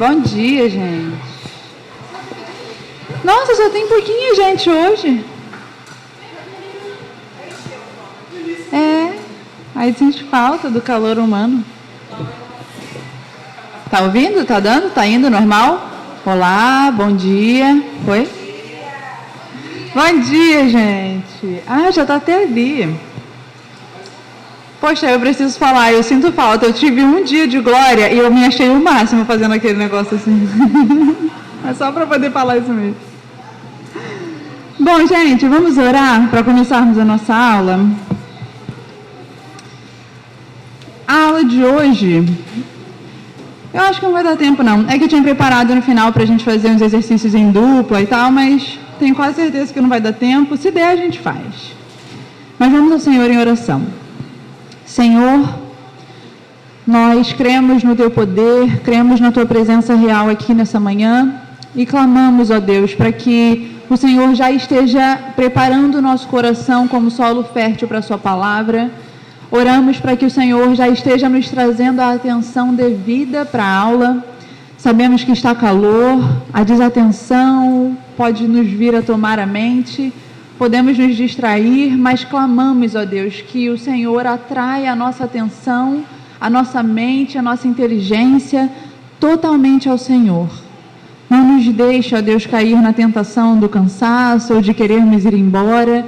Bom dia, gente. Nossa, só tem pouquinha gente hoje. Aí sente falta do calor humano. Tá ouvindo? Tá dando? Tá indo normal? Olá, bom dia. Oi? Bom dia, gente. Já tá até ali. Poxa, eu preciso falar, eu sinto falta. Eu tive um dia de glória e eu me achei o máximo fazendo aquele negócio assim. É só para poder falar isso mesmo. Bom, gente, vamos orar para começarmos a nossa aula. A aula de hoje, eu acho que não vai dar tempo não. É que eu tinha preparado no final para a gente fazer uns exercícios em dupla e tal, mas tenho quase certeza que não vai dar tempo. Se der, a gente faz. Mas vamos ao Senhor em oração. Senhor, nós cremos no Teu poder, cremos na Tua presença real aqui nessa manhã e clamamos, ó Deus, para que o Senhor já esteja preparando o nosso coração como solo fértil para a Sua palavra. Oramos para que o Senhor já esteja nos trazendo a atenção devida para a aula. Sabemos que está calor, a desatenção pode nos vir a tomar a mente. Podemos nos distrair, mas clamamos, ó Deus, que o Senhor atraia a nossa atenção, a nossa mente, a nossa inteligência totalmente ao Senhor. Não nos deixe, ó Deus, cair na tentação do cansaço ou de querermos ir embora,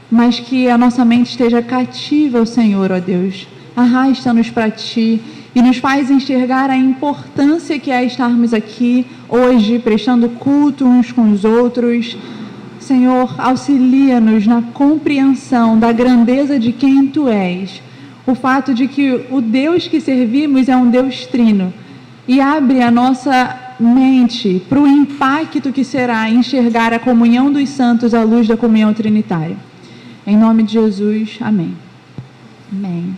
mas que a nossa mente esteja cativa ao Senhor, ó Deus. Arrasta-nos para Ti e nos faz enxergar a importância que é estarmos aqui hoje, prestando culto uns com os outros. Senhor, auxilia-nos na compreensão da grandeza de quem Tu és, o fato de que o Deus que servimos é um Deus trino, e abre a nossa mente para o impacto que será enxergar a comunhão dos santos à luz da comunhão trinitária. Em nome de Jesus, amém. Amém.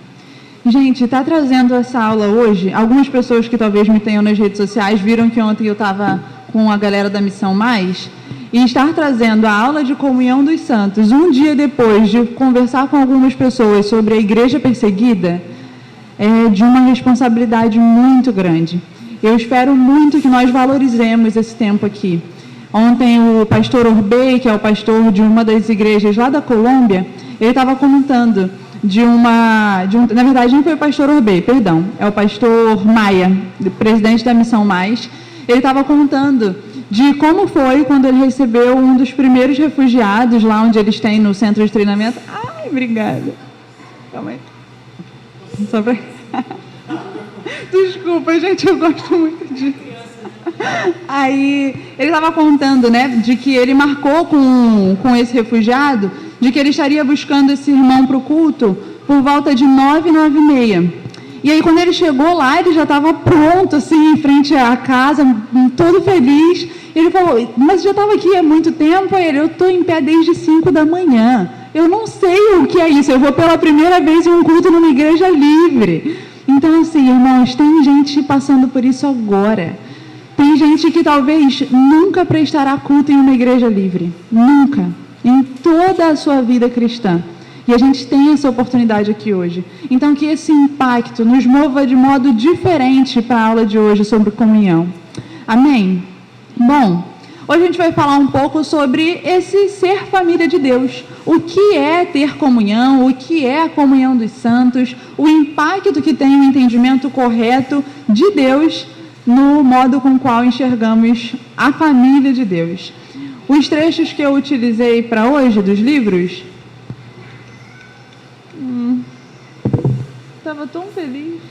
Gente, está trazendo essa aula hoje, algumas pessoas que talvez me tenham nas redes sociais viram que ontem eu estava com a galera da Missão Mais, e estar trazendo a aula de comunhão dos santos um dia depois de conversar com algumas pessoas sobre a igreja perseguida é de uma responsabilidade muito grande. Eu espero muito que nós valorizemos esse tempo aqui. Ontem o pastor Orbey, que é o pastor de uma das igrejas lá da Colômbia, ele estava comentando na verdade não foi o pastor Orbey, perdão, é o pastor Maia, presidente da Missão Mais. Ele estava contando de como foi quando ele recebeu um dos primeiros refugiados lá onde eles têm no centro de treinamento. Ai, obrigada. Calma aí. Só pra... Desculpa, gente, eu gosto muito disso. Aí, ele estava contando, né, de que ele marcou com esse refugiado, de que ele estaria buscando esse irmão para o culto por volta de 9, 9h30. E aí, quando ele chegou lá, ele já estava pronto, assim, em frente à casa, todo feliz. Ele falou, mas já estava aqui há muito tempo? Aí ele, eu estou em pé desde 5 da manhã. Eu não sei o que é isso. Eu vou pela primeira vez em um culto numa igreja livre. Então, assim, irmãos, tem gente passando por isso agora. Tem gente que talvez nunca prestará culto em uma igreja livre. Nunca. Em toda a sua vida cristã. E a gente tem essa oportunidade aqui hoje. Então, que esse impacto nos mova de modo diferente para a aula de hoje sobre comunhão. Amém? Bom, hoje a gente vai falar um pouco sobre esse ser família de Deus. O que é ter comunhão, o que é a comunhão dos santos, o impacto que tem o entendimento correto de Deus no modo com o qual enxergamos a família de Deus. Os trechos que eu utilizei para hoje dos livros... Estava tão feliz.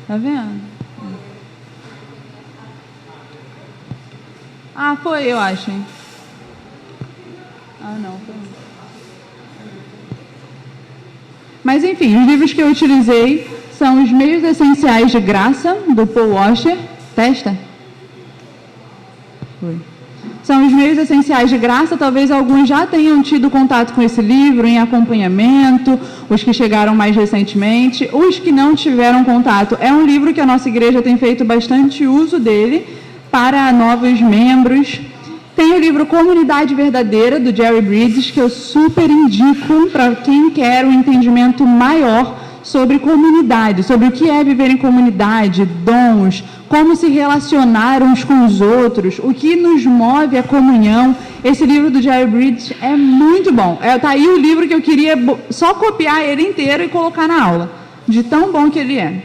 Tá vendo? Foi, eu acho, hein? Não, foi. Mas, enfim, os livros que eu utilizei são Os Meios Essenciais de Graça, do Paul Washer. Testa? Foi. São Os Meios Essenciais de Graça. Talvez alguns já tenham tido contato com esse livro em acompanhamento, os que chegaram mais recentemente. Os que não tiveram contato, é um livro que a nossa igreja tem feito bastante uso dele para novos membros. Tem o livro Comunidade Verdadeira, do Jerry Bridges, que eu super indico para quem quer um entendimento maior sobre comunidade, sobre o que é viver em comunidade, dons, como se relacionar uns com os outros, o que nos move a comunhão. Esse livro do Jerry Bridges é muito bom. Tá aí o livro que eu queria só copiar ele inteiro e colocar na aula, de tão bom que ele é.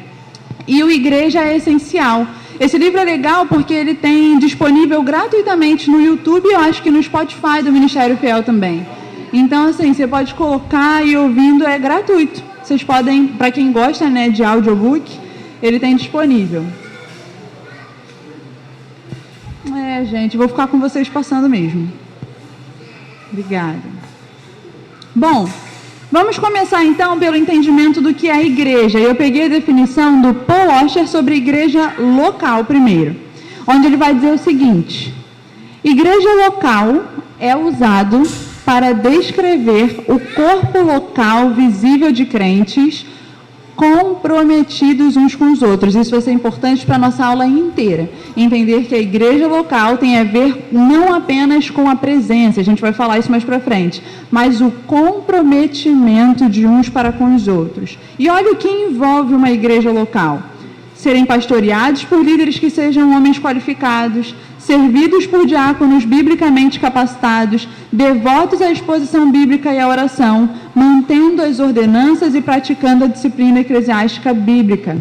E o Igreja é Essencial. Esse livro é legal porque ele tem disponível gratuitamente no YouTube e eu acho que no Spotify do Ministério Fiel também. Então, assim, você pode colocar e ouvindo, é gratuito. Vocês podem, para quem gosta, né, de audiobook, ele tem disponível. Gente, vou ficar com vocês passando mesmo. Obrigada. Bom, vamos começar então pelo entendimento do que é a igreja. Eu peguei a definição do Paul Washer sobre igreja local primeiro, onde ele vai dizer o seguinte: igreja local é usado para descrever o corpo local visível de crentes comprometidos uns com os outros. Isso vai ser importante para a nossa aula inteira. Entender que a igreja local tem a ver não apenas com a presença, a gente vai falar isso mais para frente, mas o comprometimento de uns para com os outros. E olha o que envolve uma igreja local: serem pastoreados por líderes que sejam homens qualificados, servidos por diáconos biblicamente capacitados, devotos à exposição bíblica e à oração, mantendo as ordenanças e praticando a disciplina eclesiástica bíblica.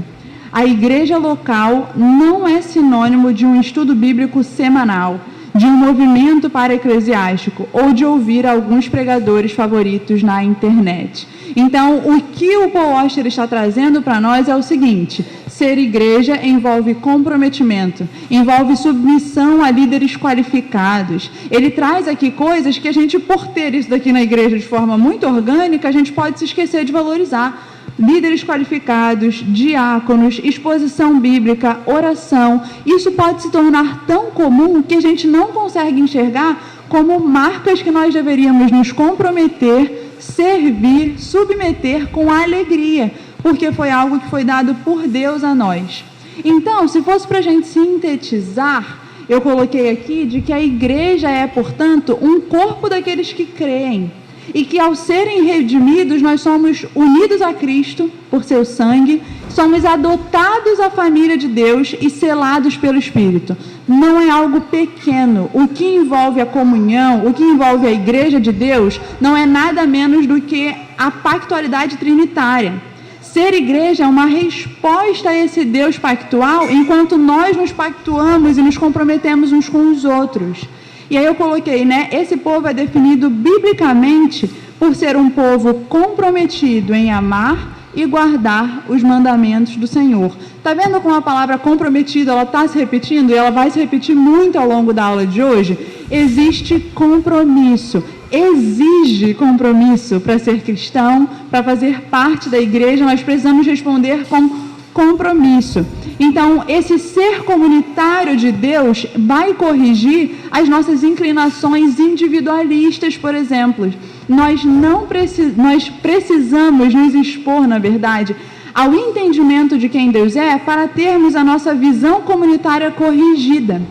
A igreja local não é sinônimo de um estudo bíblico semanal, de um movimento para-eclesiástico ou de ouvir alguns pregadores favoritos na internet. Então, o que o Paul Washer está trazendo para nós é o seguinte: ser igreja envolve comprometimento, envolve submissão a líderes qualificados. Ele traz aqui coisas que a gente, por ter isso daqui na igreja de forma muito orgânica, a gente pode se esquecer de valorizar. Líderes qualificados, diáconos, exposição bíblica, oração. Isso pode se tornar tão comum que a gente não consegue enxergar como marcas que nós deveríamos nos comprometer, servir, submeter com alegria, porque foi algo que foi dado por Deus a nós. Então, se fosse para a gente sintetizar, eu coloquei aqui de que a igreja é, portanto, um corpo daqueles que creem, e que ao serem redimidos, nós somos unidos a Cristo por seu sangue, somos adotados à família de Deus e selados pelo Espírito. Não é algo pequeno. O que envolve a comunhão, o que envolve a igreja de Deus, não é nada menos do que a pactualidade trinitária. Ser igreja é uma resposta a esse Deus pactual, enquanto nós nos pactuamos e nos comprometemos uns com os outros. E aí eu coloquei, né? Esse povo é definido biblicamente por ser um povo comprometido em amar e guardar os mandamentos do Senhor. Está vendo como a palavra comprometido, ela está se repetindo e ela vai se repetir muito ao longo da aula de hoje? Existe compromisso, exige compromisso para ser cristão, para fazer parte da igreja, nós precisamos responder com compromisso. Então, esse ser comunitário de Deus vai corrigir as nossas inclinações individualistas, por exemplo. Nós precisamos nos expor, na verdade, ao entendimento de quem Deus é, para termos a nossa visão comunitária corrigida.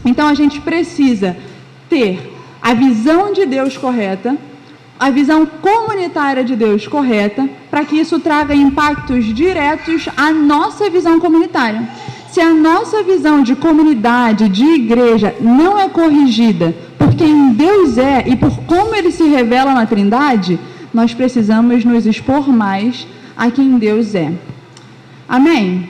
Então, a gente precisa ter a visão de Deus correta, a visão comunitária de Deus correta, para que isso traga impactos diretos à nossa visão comunitária. Se a nossa visão de comunidade, de igreja, não é corrigida por quem Deus é e por como Ele se revela na Trindade, nós precisamos nos expor mais a quem Deus é. Amém?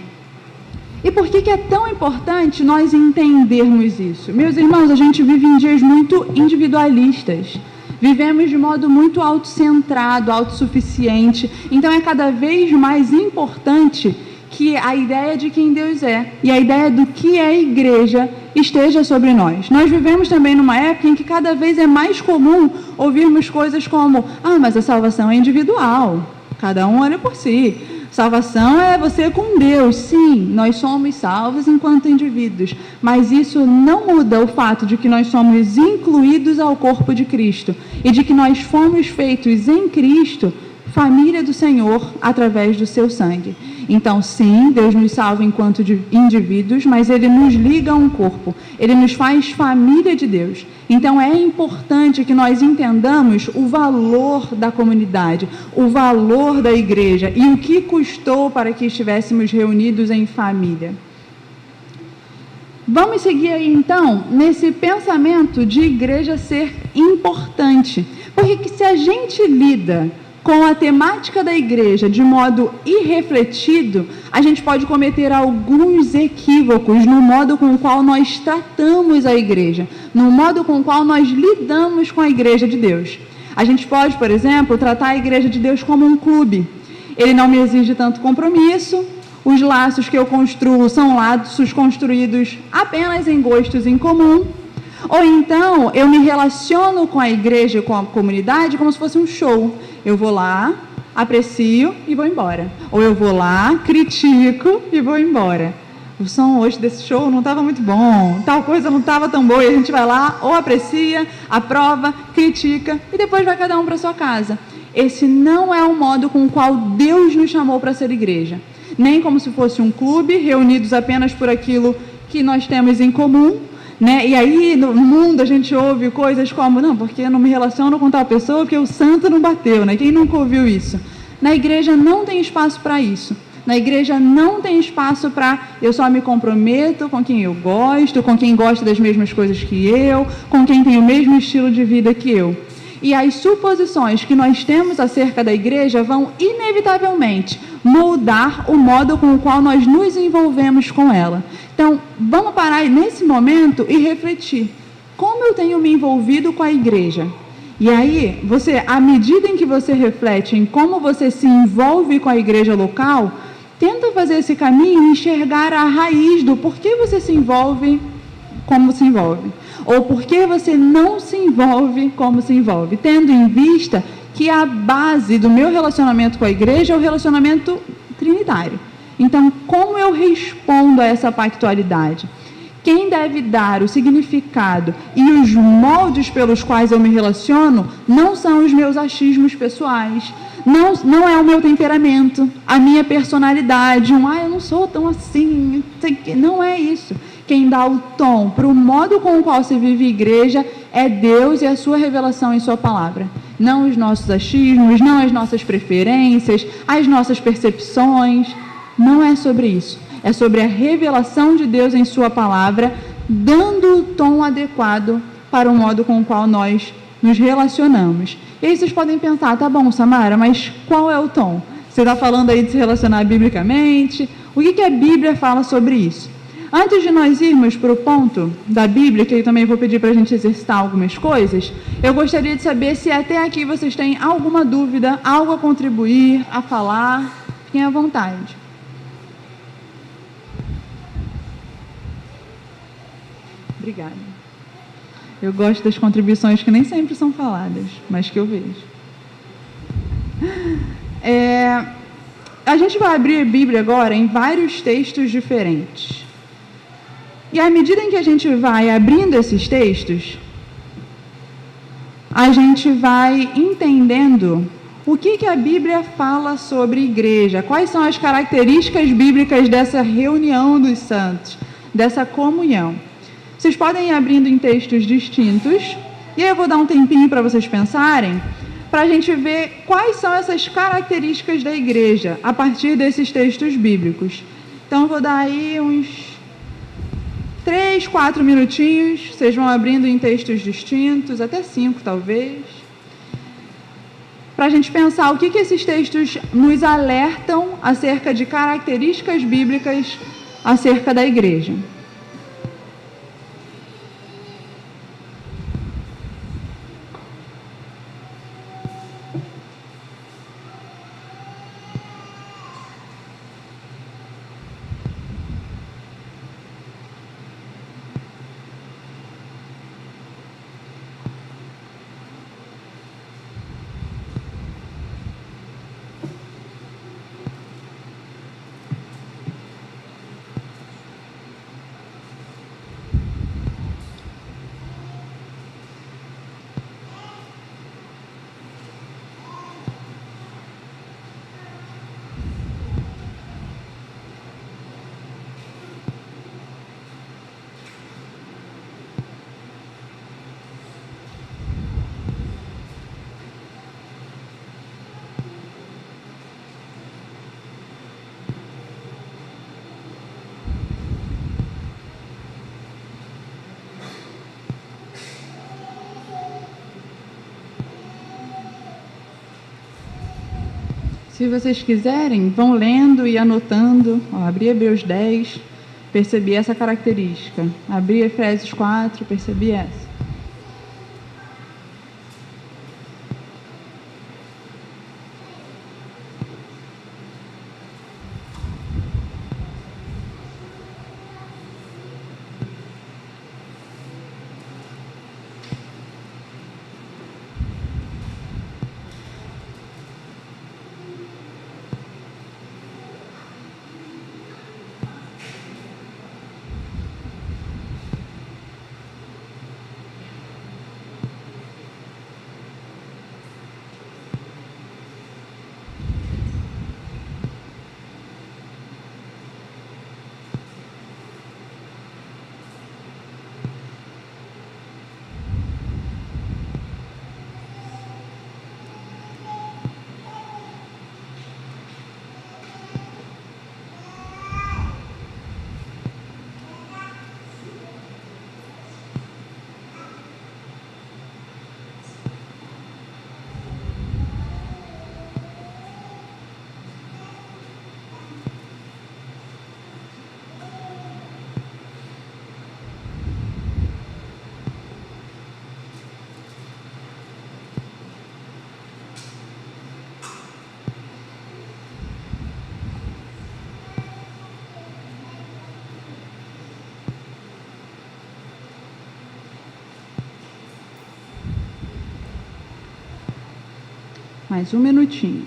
E por que é tão importante nós entendermos isso? Meus irmãos, a gente vive em dias muito individualistas. Vivemos de modo muito autocentrado, autossuficiente. Então é cada vez mais importante que a ideia de quem Deus é e a ideia do que é a igreja esteja sobre nós. Nós vivemos também numa época em que cada vez é mais comum ouvirmos coisas como: mas a salvação é individual, cada um olha por si. Salvação é você com Deus. Sim, nós somos salvos enquanto indivíduos, mas isso não muda o fato de que nós somos incluídos ao corpo de Cristo e de que nós fomos feitos em Cristo família do Senhor através do seu sangue. Então, sim, Deus nos salva enquanto indivíduos, mas Ele nos liga a um corpo. Ele nos faz família de Deus. Então, é importante que nós entendamos o valor da comunidade, o valor da igreja e o que custou para que estivéssemos reunidos em família. Vamos seguir aí, então, nesse pensamento de igreja ser importante. Porque se a gente lida com a temática da igreja de modo irrefletido, a gente pode cometer alguns equívocos no modo com o qual nós tratamos a igreja, no modo com o qual nós lidamos com a igreja de Deus. A gente pode, por exemplo, tratar a igreja de Deus como um clube. Ele não me exige tanto compromisso, os laços que eu construo são laços construídos apenas em gostos em comum. Ou então, eu me relaciono com a igreja, com a comunidade, como se fosse um show. Eu vou lá, aprecio e vou embora. Ou eu vou lá, critico e vou embora. O som hoje desse show não estava muito bom, tal coisa não estava tão boa, e a gente vai lá, ou aprecia, aprova, critica, e depois vai cada um para sua casa. Esse não é o modo com o qual Deus nos chamou para ser igreja. Nem como se fosse um clube, reunidos apenas por aquilo que nós temos em comum, né? E aí no mundo a gente ouve coisas como, não, porque eu não me relaciono com tal pessoa porque o santo não bateu, né? Quem nunca ouviu isso? Na igreja não tem espaço para isso. Na igreja não tem espaço para eu só me comprometo com quem eu gosto, com quem gosta das mesmas coisas que eu, com quem tem o mesmo estilo de vida que eu. E as suposições que nós temos acerca da igreja vão inevitavelmente moldar o modo com o qual nós nos envolvemos com ela. Então, vamos parar nesse momento e refletir. Como eu tenho me envolvido com a igreja? E aí, à medida em que você reflete em como você se envolve com a igreja local, tenta fazer esse caminho e enxergar a raiz do porquê você se envolve como se envolve. Ou por que você não se envolve como se envolve, tendo em vista que a base do meu relacionamento com a igreja é o relacionamento trinitário. Então, como eu respondo a essa pactualidade? Quem deve dar o significado e os moldes pelos quais eu me relaciono não são os meus achismos pessoais, não é o meu temperamento, a minha personalidade, eu não sou tão assim, não é isso. Quem dá o tom para o modo com o qual se vive igreja é Deus e a sua revelação em sua palavra. Não os nossos achismos, não as nossas preferências, as nossas percepções. Não é sobre isso. É sobre a revelação de Deus em sua palavra, dando o tom adequado para o modo com o qual nós nos relacionamos. E aí vocês podem pensar, tá bom, Samara, mas qual é o tom? Você está falando aí de se relacionar biblicamente? O que a Bíblia fala sobre isso? Antes de nós irmos para o ponto da Bíblia, que eu também vou pedir para a gente exercitar algumas coisas, eu gostaria de saber se até aqui vocês têm alguma dúvida, algo a contribuir, a falar. Fiquem à vontade. Obrigada. Eu gosto das contribuições que nem sempre são faladas, mas que eu vejo. A gente vai abrir a Bíblia agora em vários textos diferentes. E à medida em que a gente vai abrindo esses textos, a gente vai entendendo o que a Bíblia fala sobre igreja, quais são as características bíblicas dessa reunião dos santos, dessa comunhão. Vocês podem ir abrindo em textos distintos, e aí eu vou dar um tempinho para vocês pensarem, para a gente ver quais são essas características da igreja a partir desses textos bíblicos. Então, eu vou dar aí uns 3, 4 minutinhos, vocês vão abrindo em textos distintos, até 5 talvez, para a gente pensar o que esses textos nos alertam acerca de características bíblicas acerca da igreja. Se vocês quiserem, vão lendo e anotando. Ó, abri Hebreus 10, percebi essa característica. Abri Efésios 4, percebi essa. Mais um minutinho.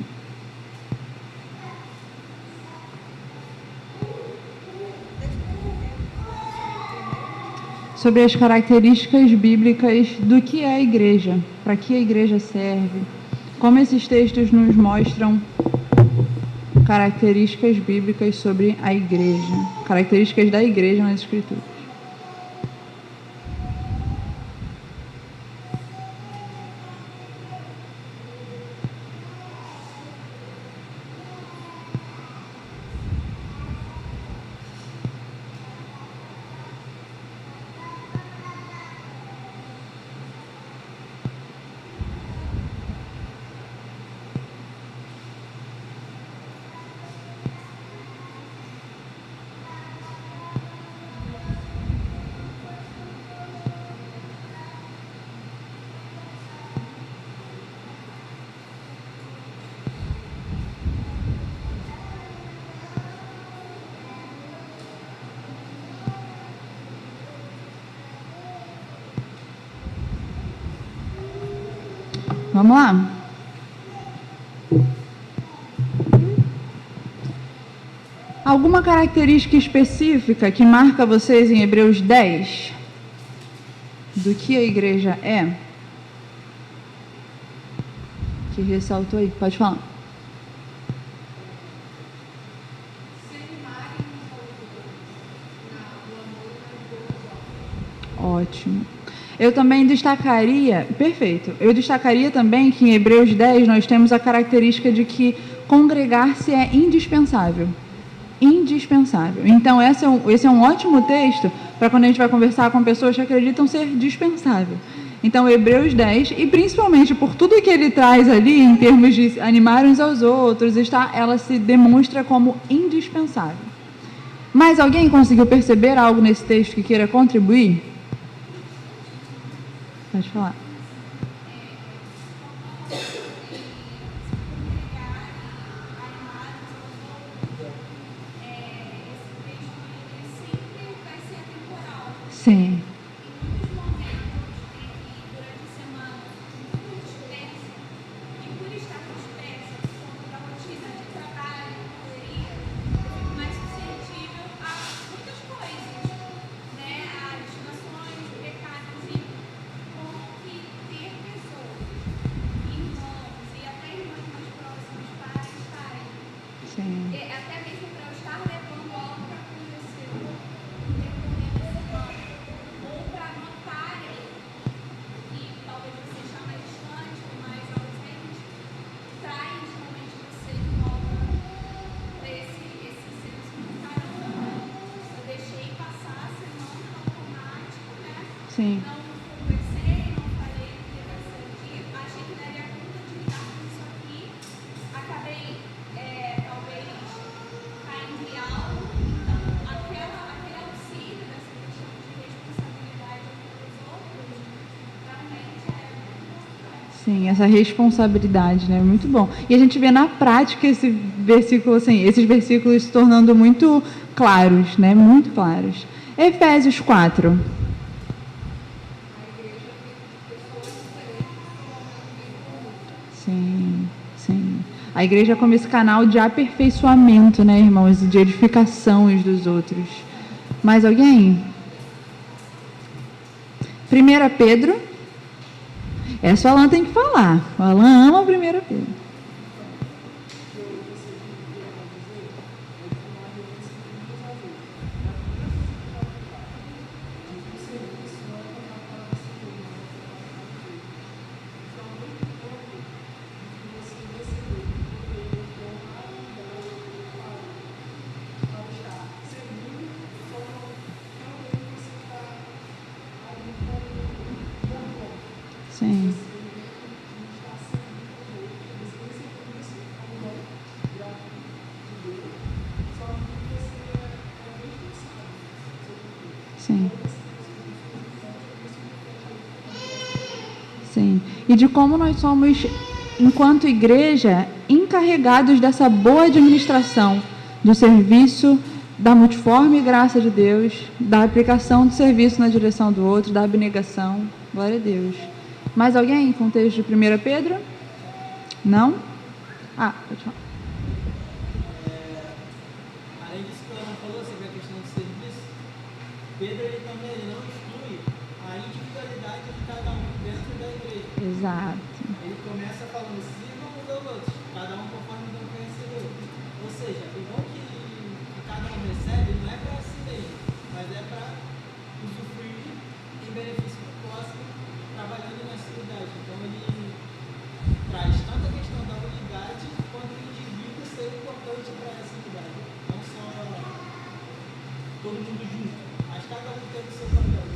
Sobre as características bíblicas do que é a igreja, para que a igreja serve, como esses textos nos mostram características bíblicas sobre a igreja, características da igreja nas Escrituras. Vamos lá. Alguma característica específica que marca vocês em Hebreus 10? Do que a igreja é? Que ressaltou aí? Pode falar. Ótimo. Eu também destacaria, perfeito, eu destacaria também que em Hebreus 10 nós temos a característica de que congregar-se é indispensável. Indispensável. Então esse é um ótimo texto para quando a gente vai conversar com pessoas que acreditam ser dispensável. Então Hebreus 10, e principalmente por tudo que ele traz ali, em termos de animar uns aos outros, ela se demonstra como indispensável. Mas alguém conseguiu perceber algo nesse texto que queira contribuir? Pode falar. Sim. Sim. Não conversei, não falei o que vai ser aqui, achei que daria conta de lidar com isso aqui, acabei Sim, essa responsabilidade, né? Muito bom. E a gente vê na prática esse versículo, assim, esses versículos se tornando muito claros, né? Muito claros. Efésios 4. Sim, sim. A igreja como esse canal de aperfeiçoamento, né, irmãos? E de edificação uns dos outros. Mais alguém? 1 Pedro. Essa o Alan tem que falar. O Alan ama 1 Pedro. Sim. Sim. Sim. E de como nós somos, enquanto igreja, encarregados dessa boa administração do serviço, da multiforme graça de Deus, da aplicação do serviço na direção do outro, da abnegação. Glória a Deus. Mais alguém em contexto de 1 Pedro? Não? Ah, pode falar. Além disso que o Ana falou sobre a questão do serviço, Pedro ele também não exclui a individualidade de cada um dentro da igreja. Exato. Ele começa falando, sirvam uns aos outros, cada um conforme não conhece o outro. Ou seja, o bom que cada um recebe não é para si mesmo, mas é para usufruir em benefício do próximo, trabalhando na cidade. Então ele traz tanto a questão da unidade quanto o indivíduo ser importante para essa unidade. Não só todo mundo junto, mas cada um tem o seu papel.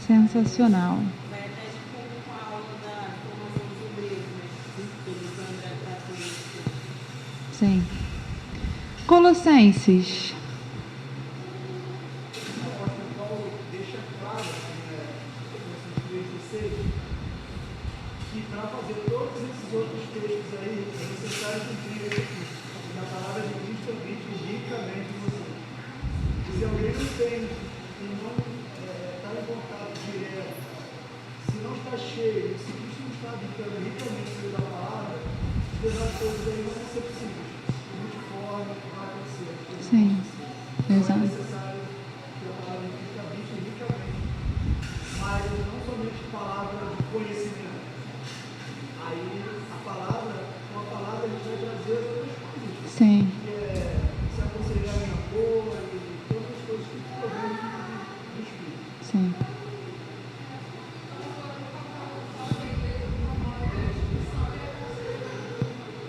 Sensacional. Vai até de acordo com a aula da formação dos obreiros, né? Que o André tratou isso. Sim. Colossenses. O apóstolo Paulo deixa claro, Colossenses 3:16, que para fazer todos esses outros textos aí, é necessário cumprir esse aqui. Na palavra de Cristo habite ricamente em você. E se alguém não tem, e não está em contato direto, se não está cheio, se Cristo não está habitando ricamente sobre a palavra, os demais coisas aí não vão ser possíveis. Muito forte, vai acontecer. Sim. Então, é Exato. necessário que a palavra de Cristo habite ricamente, mas não somente palavra de conhecimento. Aí a palavra, com a palavra a gente vai trazer as outras coisas, Sim. que é se aconselhar em amor e outras coisas que provém do Espírito. Sim.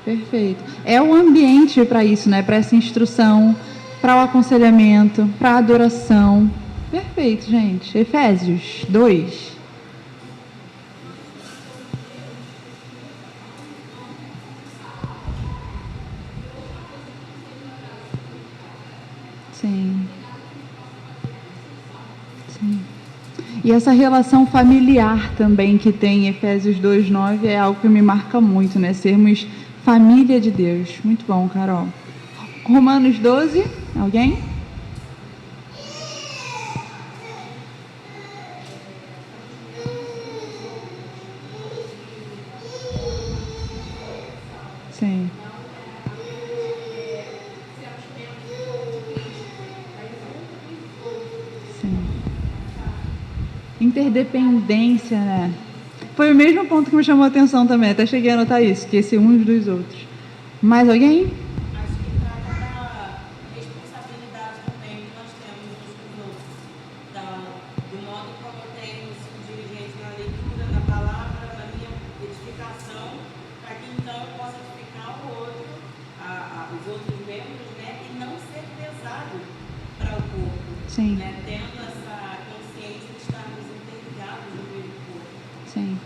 Perfeito. É o ambiente para isso, né? Para essa instrução, para o aconselhamento, para a adoração. Perfeito, gente. Efésios 2. Sim. Sim. E essa relação familiar também que tem em Efésios 2:9 é algo que me marca muito, né? Sermos família de Deus. Muito bom, Carol. Romanos 12, alguém? Sim. Sim. Interdependência, né? Foi o mesmo ponto que me chamou a atenção também. Até cheguei a anotar isso, que esse uns dos outros. Mais alguém? Acho que trata da responsabilidade também que nós temos uns com os outros. Do modo como eu tenho sido diligente na leitura, na palavra, na minha edificação, para que então eu possa edificar o outro, os outros membros, né? E não ser pesado para o corpo. Sim. Né? Tendo essa consciência de estarmos interligados no mesmo corpo. Sim.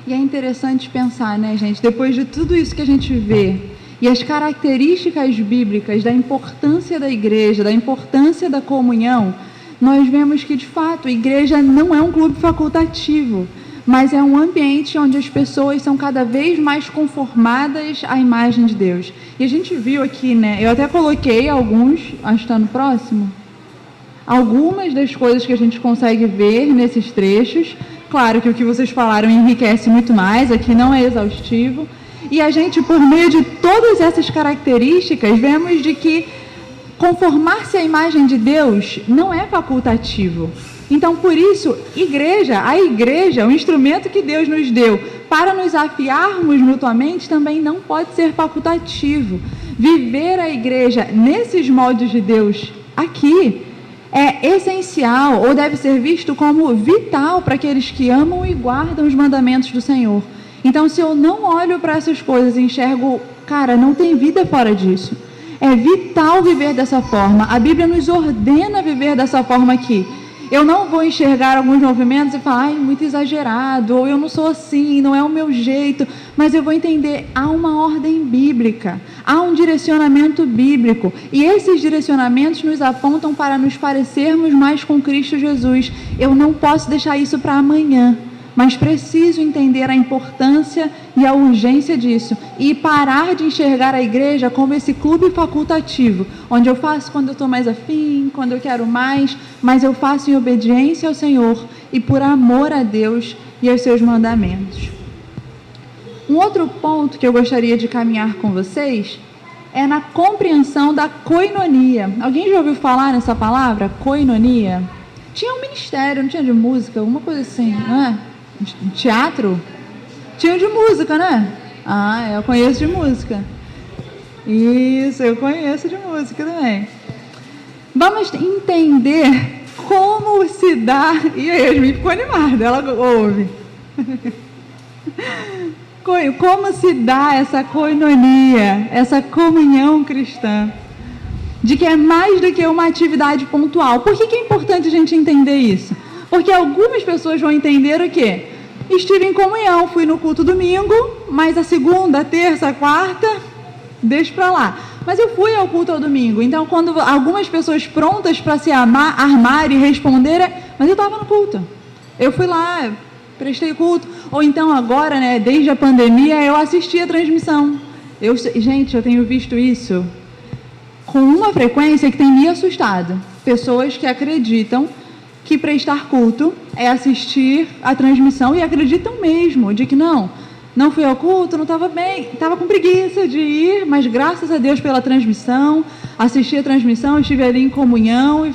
E é interessante pensar, né, gente? Depois de tudo isso que a gente vê, e as características bíblicas da importância da igreja, da importância da comunhão, nós vemos que, de fato, a igreja não é um clube facultativo, mas é um ambiente onde as pessoas são cada vez mais conformadas à imagem de Deus. E a gente viu aqui, né? Eu até coloquei alguns, acho que está no próximo, algumas das coisas que a gente consegue ver nesses trechos. Claro que o que vocês falaram enriquece muito mais, aqui não é exaustivo. E a gente, por meio de todas essas características, vemos de que conformar-se à imagem de Deus não é facultativo. Então, por isso, a igreja, o instrumento que Deus nos deu para nos afiarmos mutuamente, também não pode ser facultativo. Viver a igreja nesses moldes de Deus aqui é essencial, ou deve ser visto como vital para aqueles que amam e guardam os mandamentos do Senhor. Então, se eu não olho para essas coisas e enxergo, cara, não tem vida fora disso. É vital viver dessa forma. A Bíblia nos ordena viver dessa forma aqui. Eu não vou enxergar alguns movimentos e falar, ai, muito exagerado, ou eu não sou assim, não é o meu jeito, mas eu vou entender, há uma ordem bíblica, há um direcionamento bíblico, e esses direcionamentos nos apontam para nos parecermos mais com Cristo Jesus. Eu não posso deixar isso para amanhã, mas preciso entender a importância e a urgência disso e parar de enxergar a igreja como esse clube facultativo, onde eu faço quando eu estou mais afim, quando eu quero mais, mas eu faço em obediência ao Senhor e por amor a Deus e aos seus mandamentos. Um outro ponto que eu gostaria de caminhar com vocês é na compreensão da koinonia. Alguém já ouviu falar nessa palavra, koinonia? Tinha um ministério, não tinha de música, alguma coisa assim, não é? Teatro? Tinha de música, né? Ah, eu conheço de música. Isso, eu conheço de música também. Vamos entender como se dá... E a Yasmin ficou animada, ela ouve. Como se dá essa koinonia, essa comunhão cristã, de que é mais do que uma atividade pontual. Por que é importante a gente entender isso? Porque algumas pessoas vão entender o quê? Estive em comunhão, fui no culto domingo, mas a segunda, terça, quarta, deixa para lá. Mas eu fui ao culto ao domingo. Então, quando algumas pessoas prontas para se armar e responder, mas eu estava no culto. Eu fui lá, prestei culto. Ou então agora, né, desde a pandemia, eu assisti a transmissão. Gente, eu tenho visto isso com uma frequência que tem me assustado. Pessoas que acreditam que prestar culto é assistir a transmissão e acreditam mesmo de que não fui ao culto, não estava bem, estava com preguiça de ir, mas graças a Deus pela transmissão, assisti a transmissão, estive ali em comunhão e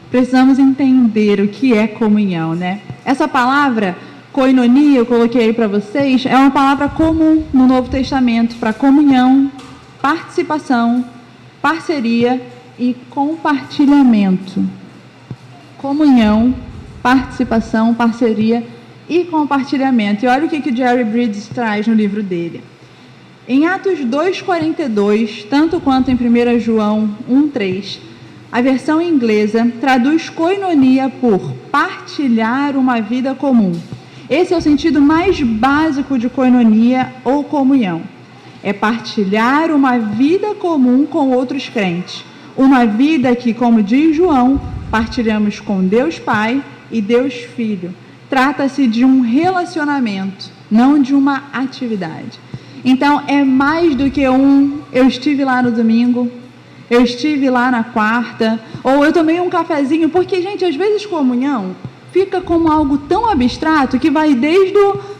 precisamos entender o que é comunhão, né? Essa palavra, koinonia, eu coloquei aí para vocês, é uma palavra comum no Novo Testamento para comunhão, participação, parceria e compartilhamento. Comunhão, participação, parceria e compartilhamento. E olha o que o Jerry Bridges traz no livro dele. Em Atos 2,42, tanto quanto em 1 João 1,3, a versão inglesa traduz koinonia por partilhar uma vida comum. Esse é o sentido mais básico de koinonia ou comunhão. É partilhar uma vida comum com outros crentes. Uma vida que, como diz João, partilhamos com Deus Pai e Deus Filho. Trata-se de um relacionamento, não de uma atividade. Então, é mais do que eu estive lá no domingo, eu estive lá na quarta, ou eu tomei um cafezinho, porque, gente, às vezes comunhão fica como algo tão abstrato que vai desde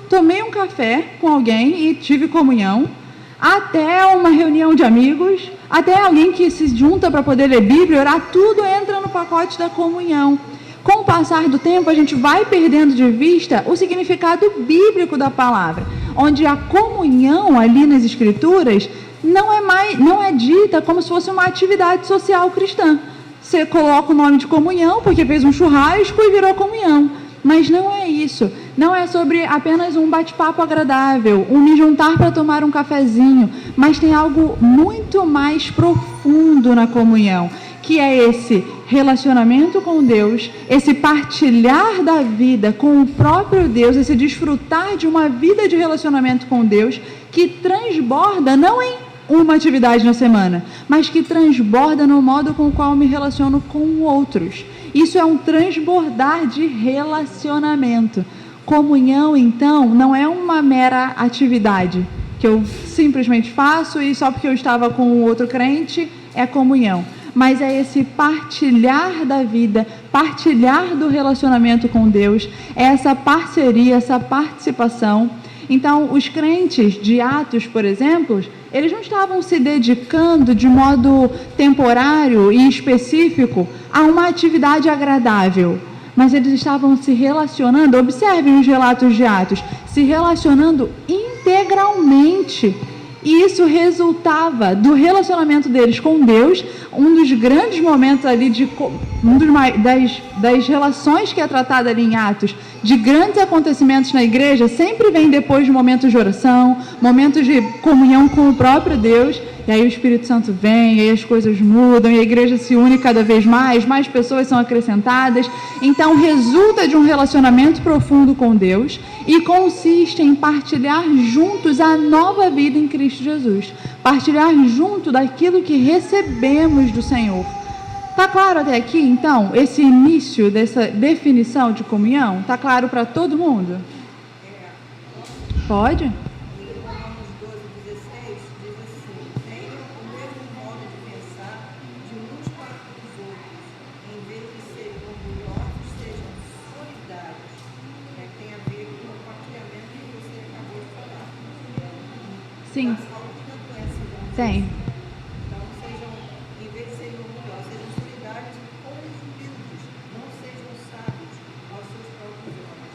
tomei um café com alguém e tive comunhão, até uma reunião de amigos, até alguém que se junta para poder ler Bíblia, orar, tudo entra no pacote da comunhão. Com o passar do tempo, a gente vai perdendo de vista o significado bíblico da palavra, onde a comunhão ali nas Escrituras não é dita como se fosse uma atividade social cristã. Você coloca o nome de comunhão porque fez um churrasco e virou comunhão. Mas não é isso. Não é sobre apenas um bate-papo agradável, um me juntar para tomar um cafezinho, mas tem algo muito mais profundo na comunhão, que é esse relacionamento com Deus, esse partilhar da vida com o próprio Deus, esse desfrutar de uma vida de relacionamento com Deus que transborda não em uma atividade na semana, mas que transborda no modo com o qual me relaciono com outros. Isso é um transbordar de relacionamento. Comunhão, então, não é uma mera atividade que eu simplesmente faço e só porque eu estava com outro crente é comunhão. Mas é esse partilhar da vida, partilhar do relacionamento com Deus, é essa parceria, essa participação. Então, os crentes de Atos, por exemplo, eles não estavam se dedicando de modo temporário e específico a uma atividade agradável, mas eles estavam se relacionando, observem os relatos de Atos, se relacionando integralmente. E isso resultava do relacionamento deles com Deus, um dos grandes momentos ali, das relações que é tratada ali em Atos, de grandes acontecimentos na igreja, sempre vem depois de momentos de oração, momentos de comunhão com o próprio Deus, e aí o Espírito Santo vem, e aí as coisas mudam, e a igreja se une cada vez mais pessoas são acrescentadas. Então resulta de um relacionamento profundo com Deus e consiste em partilhar juntos a nova vida em Cristo Jesus, partilhar junto daquilo que recebemos do Senhor. Está claro até aqui, então, esse início dessa definição de comunhão? Está claro para todo mundo? Pode? Em Romanos 12:16 diz assim: tenham o mesmo modo de pensar de uns para com os outros, em vez de serem orgulhosos, sejam solidários. Tem a ver com o compartilhamento que você acabou de falar. Sim. A saúde da doença. Tem. Então, sejam, em vez de serem orgulhosos, sejam solidários com os humildes, não sejam sábios aos seus próprios olhos.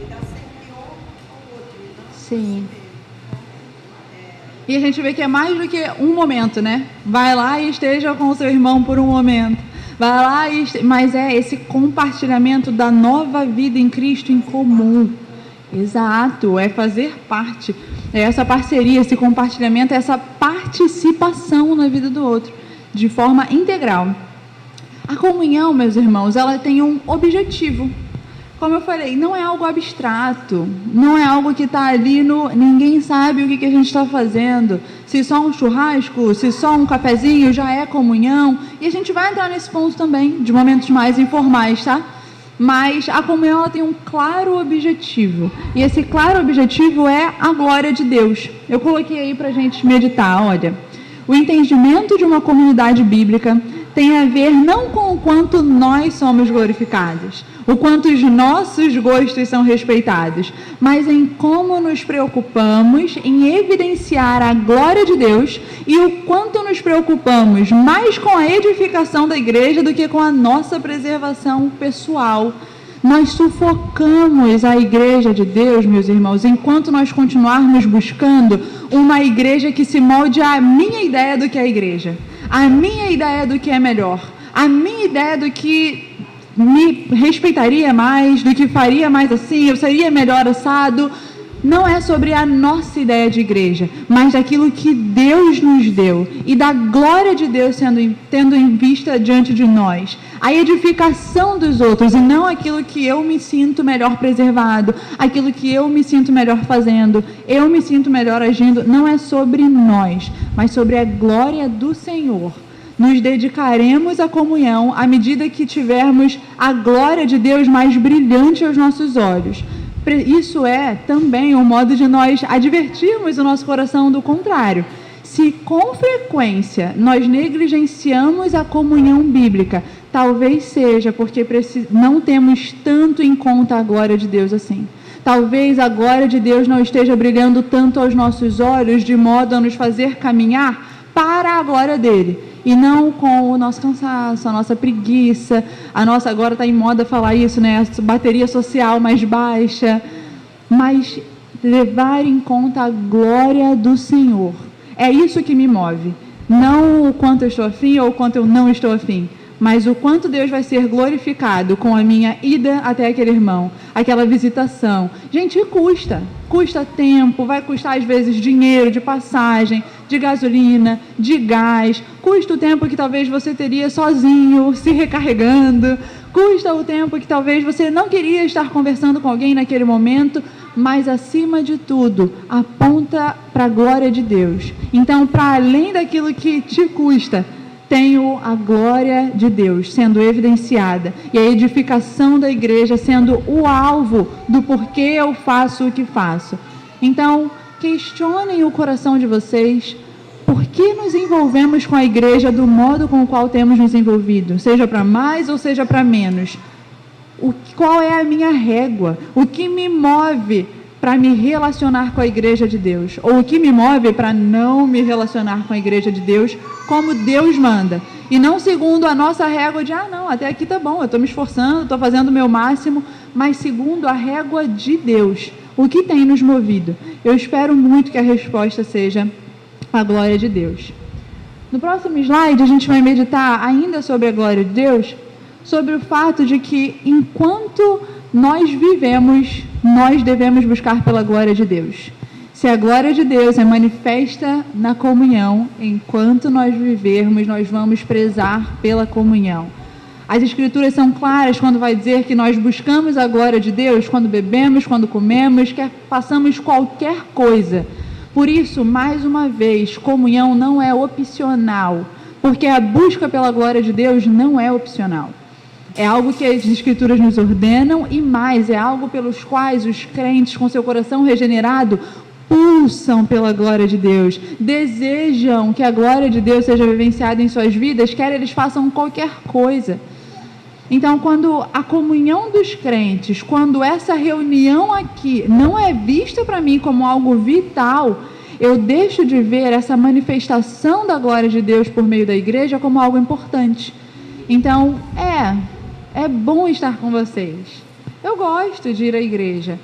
E dá sempre honra ao outro, e não a si Sim. mesmo. E a gente vê que é mais do que um momento, né? Vai lá e esteja com o seu irmão por um momento. Vai lá mas é esse compartilhamento da nova vida em Cristo em comum. Exato, é fazer parte. É essa parceria, esse compartilhamento, essa participação na vida do outro, de forma integral. A comunhão, meus irmãos, ela tem um objetivo. Como eu falei, não é algo abstrato, não é algo que está ali ninguém sabe o que a gente está fazendo, se só um churrasco, se só um cafezinho já é comunhão, e a gente vai entrar nesse ponto também, de momentos mais informais, tá? Mas a comunhão ela tem um claro objetivo, e esse claro objetivo é a glória de Deus. Eu coloquei aí para a gente meditar, olha, o entendimento de uma comunidade bíblica tem a ver não com o quanto nós somos glorificados, o quanto os nossos gostos são respeitados, mas em como nos preocupamos em evidenciar a glória de Deus e o quanto nos preocupamos mais com a edificação da igreja do que com a nossa preservação pessoal. Nós sufocamos a igreja de Deus, meus irmãos, enquanto nós continuarmos buscando uma igreja que se molde à minha ideia do que é a igreja, a minha ideia do que é melhor, a minha ideia do que me respeitaria mais, do que faria mais assim, eu seria melhor assado. Não é sobre a nossa ideia de igreja, mas daquilo que Deus nos deu e da glória de Deus tendo em vista diante de nós. A edificação dos outros e não aquilo que eu me sinto melhor preservado, aquilo que eu me sinto melhor fazendo, eu me sinto melhor agindo. Não é sobre nós, mas sobre a glória do Senhor. Nos dedicaremos à comunhão à medida que tivermos a glória de Deus mais brilhante aos nossos olhos. Isso é também um modo de nós advertirmos o nosso coração do contrário. Se com frequência nós negligenciamos a comunhão bíblica, talvez seja porque não temos tanto em conta a glória de Deus assim. Talvez a glória de Deus não esteja brilhando tanto aos nossos olhos, de modo a nos fazer caminhar para a glória dele, e não com o nosso cansaço, a nossa preguiça, a nossa, agora está em moda falar isso, né? A bateria social mais baixa, mas levar em conta a glória do Senhor. É isso que me move, não o quanto eu estou afim ou o quanto eu não estou afim, mas o quanto Deus vai ser glorificado com a minha ida até aquele irmão, aquela visitação. Gente, custa tempo, vai custar às vezes dinheiro de passagem, de gasolina, de gás, custa o tempo que talvez você teria sozinho, se recarregando, custa o tempo que talvez você não queria estar conversando com alguém naquele momento, mas acima de tudo, aponta para a glória de Deus. Então, para além daquilo que te custa, tenho a glória de Deus sendo evidenciada e a edificação da igreja sendo o alvo do porquê eu faço o que faço. Então, questionem o coração de vocês. Por que nos envolvemos com a igreja do modo com o qual temos nos envolvido? Seja para mais ou seja para menos. Qual é a minha régua? O que me move para me relacionar com a igreja de Deus? Ou o que me move para não me relacionar com a igreja de Deus como Deus manda? E não segundo a nossa régua de, não, até aqui tá bom, eu estou me esforçando, estou fazendo o meu máximo, mas segundo a régua de Deus. O que tem nos movido? Eu espero muito que a resposta seja a glória de Deus. No próximo slide, a gente vai meditar ainda sobre a glória de Deus, sobre o fato de que, enquanto nós vivemos, nós devemos buscar pela glória de Deus. Se a glória de Deus é manifesta na comunhão, enquanto nós vivermos, nós vamos prezar pela comunhão. As Escrituras são claras quando vai dizer que nós buscamos a glória de Deus quando bebemos, quando comemos, que façamos qualquer coisa. Por isso, mais uma vez, comunhão não é opcional, porque a busca pela glória de Deus não é opcional. É algo que as Escrituras nos ordenam e mais, é algo pelos quais os crentes com seu coração regenerado pulsam pela glória de Deus, desejam que a glória de Deus seja vivenciada em suas vidas, quer eles façam qualquer coisa. Então, quando a comunhão dos crentes, quando essa reunião aqui não é vista para mim como algo vital, eu deixo de ver essa manifestação da glória de Deus por meio da igreja como algo importante. Então, é bom estar com vocês. Eu gosto de ir à igreja,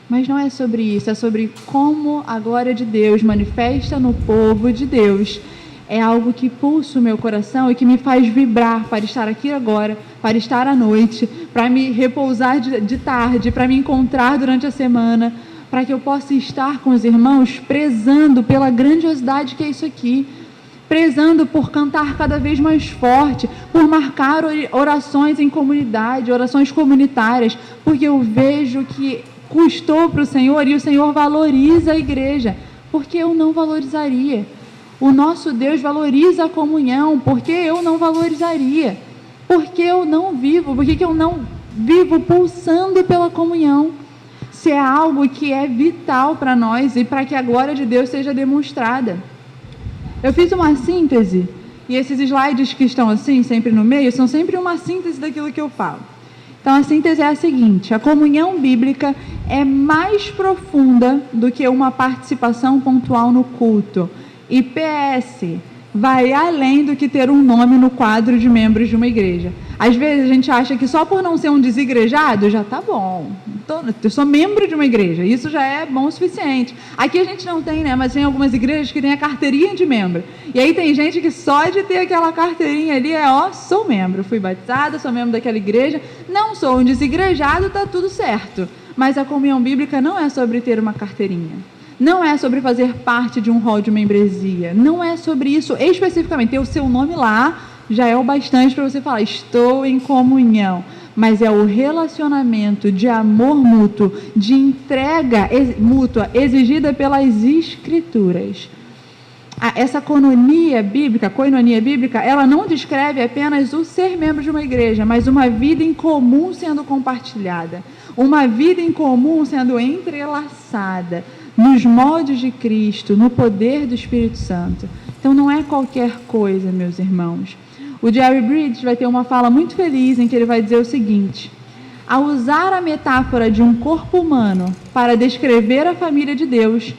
mas não é sobre isso, é sobre como a glória de Deus manifesta no povo de Deus. É algo que pulsa o meu coração e que me faz vibrar para estar aqui agora, para estar à noite, para me repousar de tarde, para me encontrar durante a semana, para que eu possa estar com os irmãos prezando pela grandiosidade que é isso aqui, prezando por cantar cada vez mais forte, por marcar orações em comunidade, orações comunitárias, porque eu vejo que custou para o Senhor e o Senhor valoriza a igreja, porque eu não valorizaria. O nosso Deus valoriza a comunhão, porque eu não valorizaria. Porque eu não vivo, porque eu não vivo pulsando pela comunhão. Se é algo que é vital para nós e para que a glória de Deus seja demonstrada. Eu fiz uma síntese, e esses slides que estão assim, sempre no meio, são sempre uma síntese daquilo que eu falo. Então, a síntese é a seguinte: a comunhão bíblica é mais profunda do que uma participação pontual no culto. E PS, vai além do que ter um nome no quadro de membros de uma igreja. Às vezes a gente acha que só por não ser um desigrejado já está bom. Eu sou membro de uma igreja, isso já é bom o suficiente. Aqui a gente não tem, né? Mas tem algumas igrejas que tem a carteirinha de membro. E aí tem gente que só de ter aquela carteirinha ali sou membro, fui batizada, sou membro daquela igreja, não sou um desigrejado, está tudo certo. Mas a comunhão bíblica não é sobre ter uma carteirinha. Não é sobre fazer parte de um rol de membresia. Não é sobre isso especificamente. Ter o seu nome lá já é o bastante para você falar, estou em comunhão. Mas é o relacionamento de amor mútuo, de entrega mútua, exigida pelas Escrituras. Essa coinonia bíblica, ela não descreve apenas o ser membro de uma igreja, mas uma vida em comum sendo compartilhada. Uma vida em comum sendo entrelaçada nos moldes de Cristo, no poder do Espírito Santo. Então não é qualquer coisa, meus irmãos. O Jerry Bridges vai ter uma fala muito feliz em que ele vai dizer o seguinte: ao usar a metáfora de um corpo humano para descrever a família de Deus,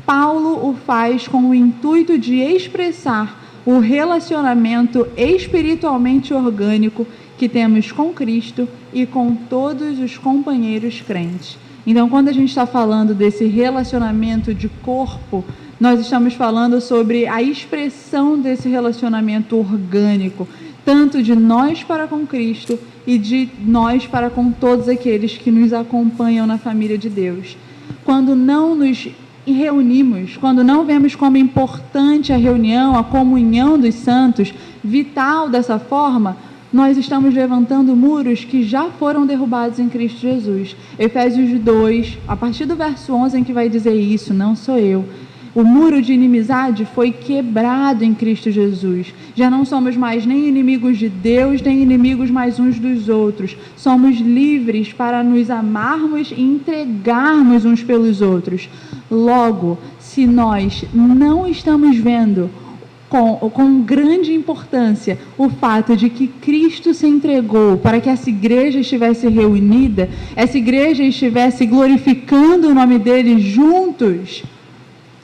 Paulo o faz com o intuito de expressar o relacionamento espiritualmente orgânico que temos com Cristo e com todos os companheiros crentes. Então, quando a gente está falando desse relacionamento de corpo, nós estamos falando sobre a expressão desse relacionamento orgânico, tanto de nós para com Cristo e de nós para com todos aqueles que nos acompanham na família de Deus. Quando não nos reunimos, quando não vemos como importante a reunião, a comunhão dos santos, vital dessa forma, nós estamos levantando muros que já foram derrubados em Cristo Jesus. Efésios 2, a partir do verso 11 em que vai dizer isso, não sou eu. O muro de inimizade foi quebrado em Cristo Jesus. Já não somos mais nem inimigos de Deus, nem inimigos mais uns dos outros. Somos livres para nos amarmos e entregarmos uns pelos outros. Logo, se nós não estamos vendo com grande importância o fato de que Cristo se entregou para que essa igreja estivesse reunida, essa igreja estivesse glorificando o nome dele juntos,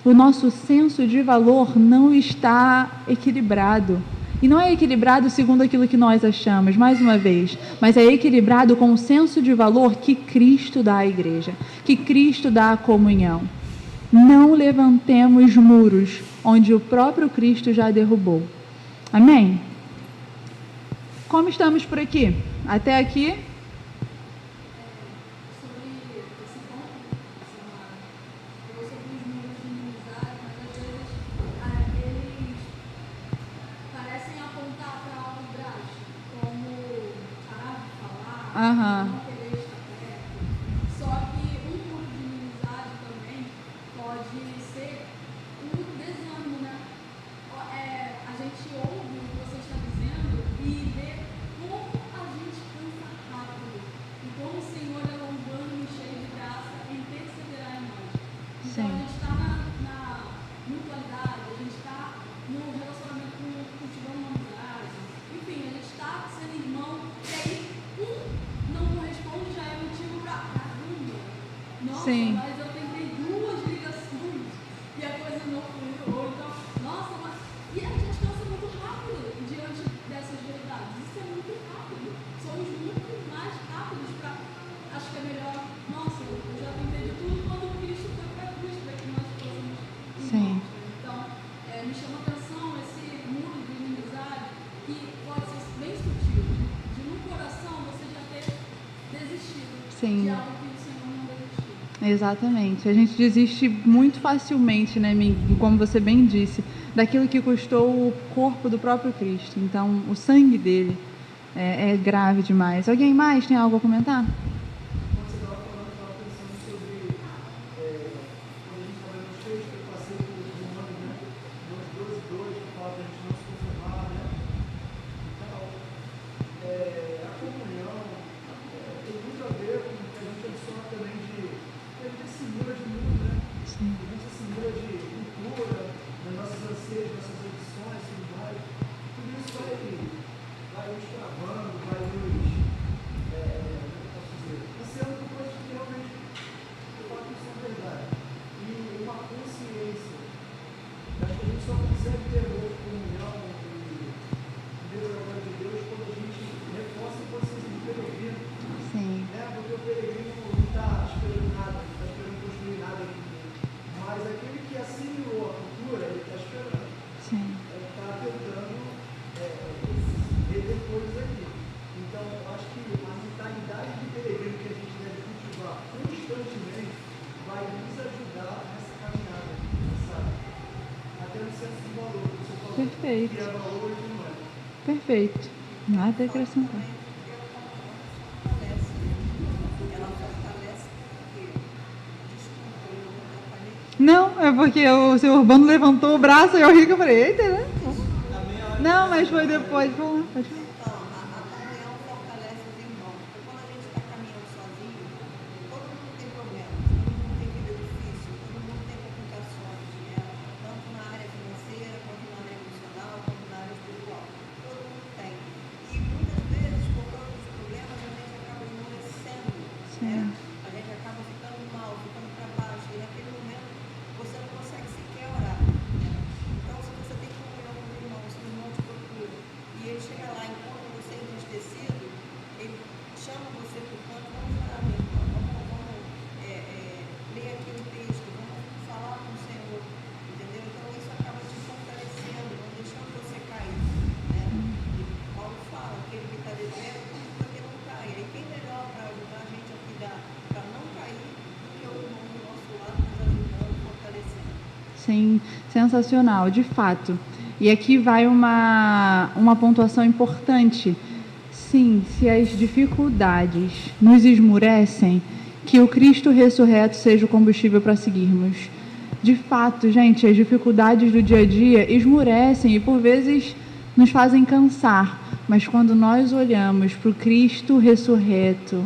o nosso senso de valor não está equilibrado. E não é equilibrado segundo aquilo que nós achamos, mais uma vez, mas é equilibrado com o senso de valor que Cristo dá à igreja, que Cristo dá à comunhão. Não levantemos muros onde o próprio Cristo já derrubou. Amém? Como estamos por aqui? Até aqui? Sobre esse ponto, eu sobre os muros de inimizade, mas às vezes eles parecem apontar para algo drástico, como parar de falar, não querer estar perto. Só que um muro de inimizade também pode ser um desânimo, né? A gente ouve o que você está dizendo e vê como a gente cansa rápido e como o Senhor é longano e cheio de graça em perseverar em nós. Então a gente está na mutualidade, a gente está no relacionamento cultivando uma amizade, enfim, a gente está sendo irmão, e aí não corresponde, já é motivo para caramba. Nossa, mas eu tentei 2 ligações e a coisa não fluiu. Ou então, nossa, mas. E a gente cansa muito rápido diante dessas verdades. Isso é muito rápido. Somos muito mais rápidos para. Acho que é melhor. Nossa, eu já tentei de tudo quando Cristo foi para a cruz, para que nós fôssemos irmãos. Então, me chama a atenção esse muro de inimizade que pode ser bem sutil. De no coração você já ter desistido de algo que o Senhor não desistiu. Exatamente. A gente desiste muito facilmente, né, como você bem disse, daquilo que custou o corpo do próprio Cristo. Então, o sangue dele é grave demais. Alguém mais tem algo a comentar? Quando você estava falando, eu estava pensando sobre quando a gente estava no texto, eu passei por Romanos, né? Romanos 12:2, que fala para a gente não se conformar, né? Então, a comunhão tem muito a ver com o que a gente adiciona também de. A gente assimila de mundo, né? A gente assimila de cultura, das nossas anseios, das nossas edições, tudo mais. Tudo isso vai nos travando, vai nos. Ansiando por coisas que realmente eu falo que são verdade. E uma consciência. Acho que a gente só consegue ter hoje comunhão e ver a glória de Deus quando a gente reforça a consciência do peregrino. Né? Porque o peregrino não está esperando nada, não está esperando construir nada aqui. Mas aquele que assimilou a cultura, ele está esperando. Ele está tentando reter coisas aqui. Então, eu acho que a mentalidade de peregrino que a gente deve cultivar constantemente vai nos ajudar nessa caminhada, sabe? Até no senso de valor, que você falou. Perfeito. Que é valor e que não é. Perfeito. Nada a acrescentar. Ela fortalece porque, desculpa, eu atrapalhei. Não, é porque o seu Urbano levantou o braço e eu ri que eu falei, eita, né? Não, mas foi depois. Vamos lá, pode falar. Então, a comunhão fortalece os irmãos. Porque quando a gente está caminhando sozinho, todo mundo tem problemas, todo mundo tem vida difícil, todo mundo tem complicações, né? Tanto na área financeira, quanto na área emocional, quanto na área espiritual. Todo mundo tem. E muitas vezes, por causa dos problemas, a gente acaba endurecendo, né? A gente acaba ficando mal, ficando para baixo. E naquele momento, você não consegue sequer orar. Então, se você tem comunhão com o irmão te procura, e ele chega lá, encontra você entristecido, ele chama você para o canto, vamos orar mesmo, vamos ler aqui o texto, vamos falar com o Senhor, entendeu? Então, isso acaba te fortalecendo, não deixando você cair, né? E Paulo fala, aquele que está de pé, para que não caia. E quem melhor para ajudar a gente a cuidar, para não cair, do que o irmão do nosso lado nos ajudando, fortalecendo. Sim, sensacional, de fato. E aqui vai uma pontuação importante. Sim, se as dificuldades nos esmurecem, que o Cristo ressurreto seja o combustível para seguirmos. De fato, gente, as dificuldades do dia a dia esmurecem e por vezes nos fazem cansar. Mas quando nós olhamos para o Cristo ressurreto,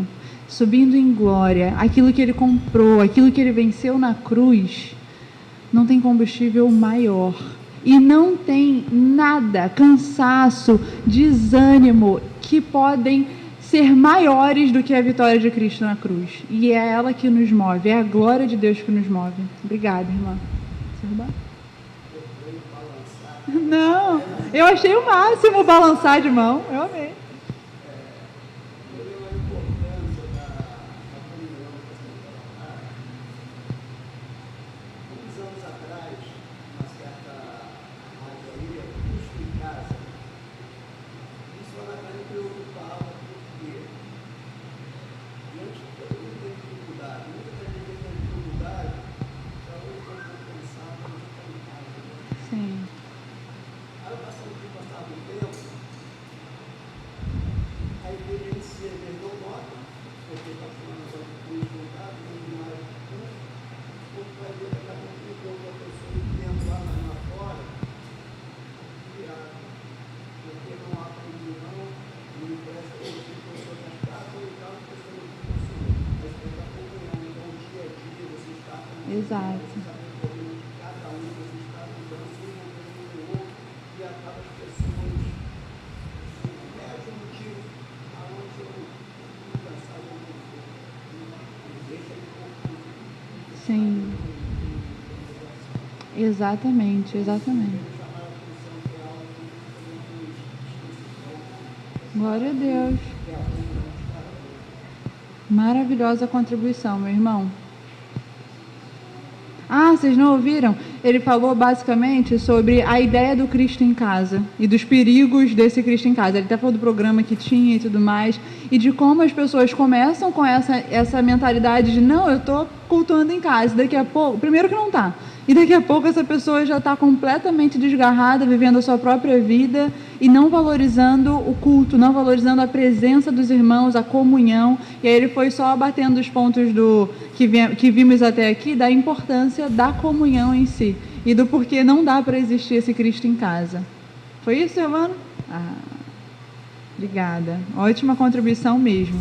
subindo em glória, aquilo que Ele comprou, aquilo que Ele venceu na cruz, não tem combustível maior. E não tem nada, cansaço, desânimo, que podem ser maiores do que a vitória de Cristo na cruz. E é ela que nos move, é a glória de Deus que nos move. Obrigada, irmã. Não, eu achei o máximo balançar de mão, eu amei. Exato. Sim. Exatamente, exatamente. Glória a Deus. Maravilhosa contribuição, meu irmão. Ah, vocês não ouviram? Ele falou basicamente sobre a ideia do Cristo em casa e dos perigos desse Cristo em casa. Ele até falou do programa que tinha e tudo mais, e de como as pessoas começam com essa mentalidade de não, eu estou cultuando em casa, daqui a pouco, primeiro que não está, e daqui a pouco essa pessoa já está completamente desgarrada, vivendo a sua própria vida e não valorizando o culto, não valorizando a presença dos irmãos, a comunhão. E aí ele foi só abatendo os pontos que vimos até aqui, da importância da comunhão em si e do porquê não dá para existir esse Cristo em casa. Foi isso, Silvano? Obrigada. Ótima contribuição mesmo.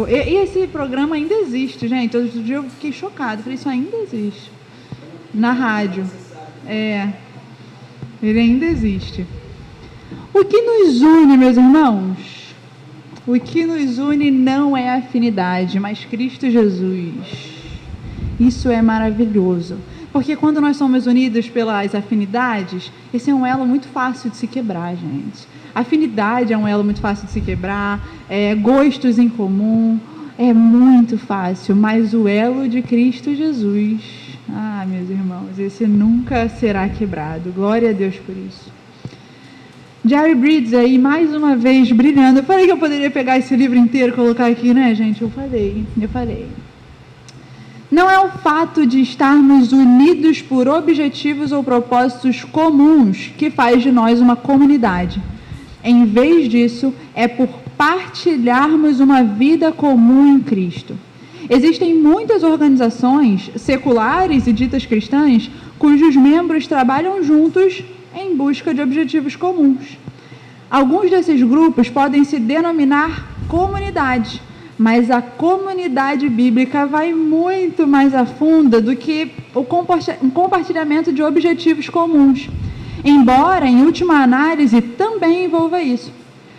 E esse programa ainda existe, gente. Outro dia eu fiquei chocada. Falei, isso ainda existe. Na rádio. Ele ainda existe. O que nos une, meus irmãos? O que nos une não é afinidade, mas Cristo Jesus. Isso é maravilhoso. Porque quando nós somos unidos pelas afinidades, esse é um elo muito fácil de se quebrar, gente. Afinidade é um elo muito fácil de se quebrar, gostos em comum, é muito fácil, mas o elo de Cristo Jesus, meus irmãos, esse nunca será quebrado. Glória a Deus por isso. Jerry Bridges aí, mais uma vez, brilhando. Eu falei que eu poderia pegar esse livro inteiro e colocar aqui, né, gente? Eu falei. Não é o fato de estarmos unidos por objetivos ou propósitos comuns que faz de nós uma comunidade. Em vez disso, é por partilharmos uma vida comum em Cristo. Existem muitas organizações seculares e ditas cristãs cujos membros trabalham juntos em busca de objetivos comuns. Alguns desses grupos podem se denominar comunidades, mas a comunidade bíblica vai muito mais a fundo do que o compartilhamento de objetivos comuns, embora, em última análise, também envolva isso.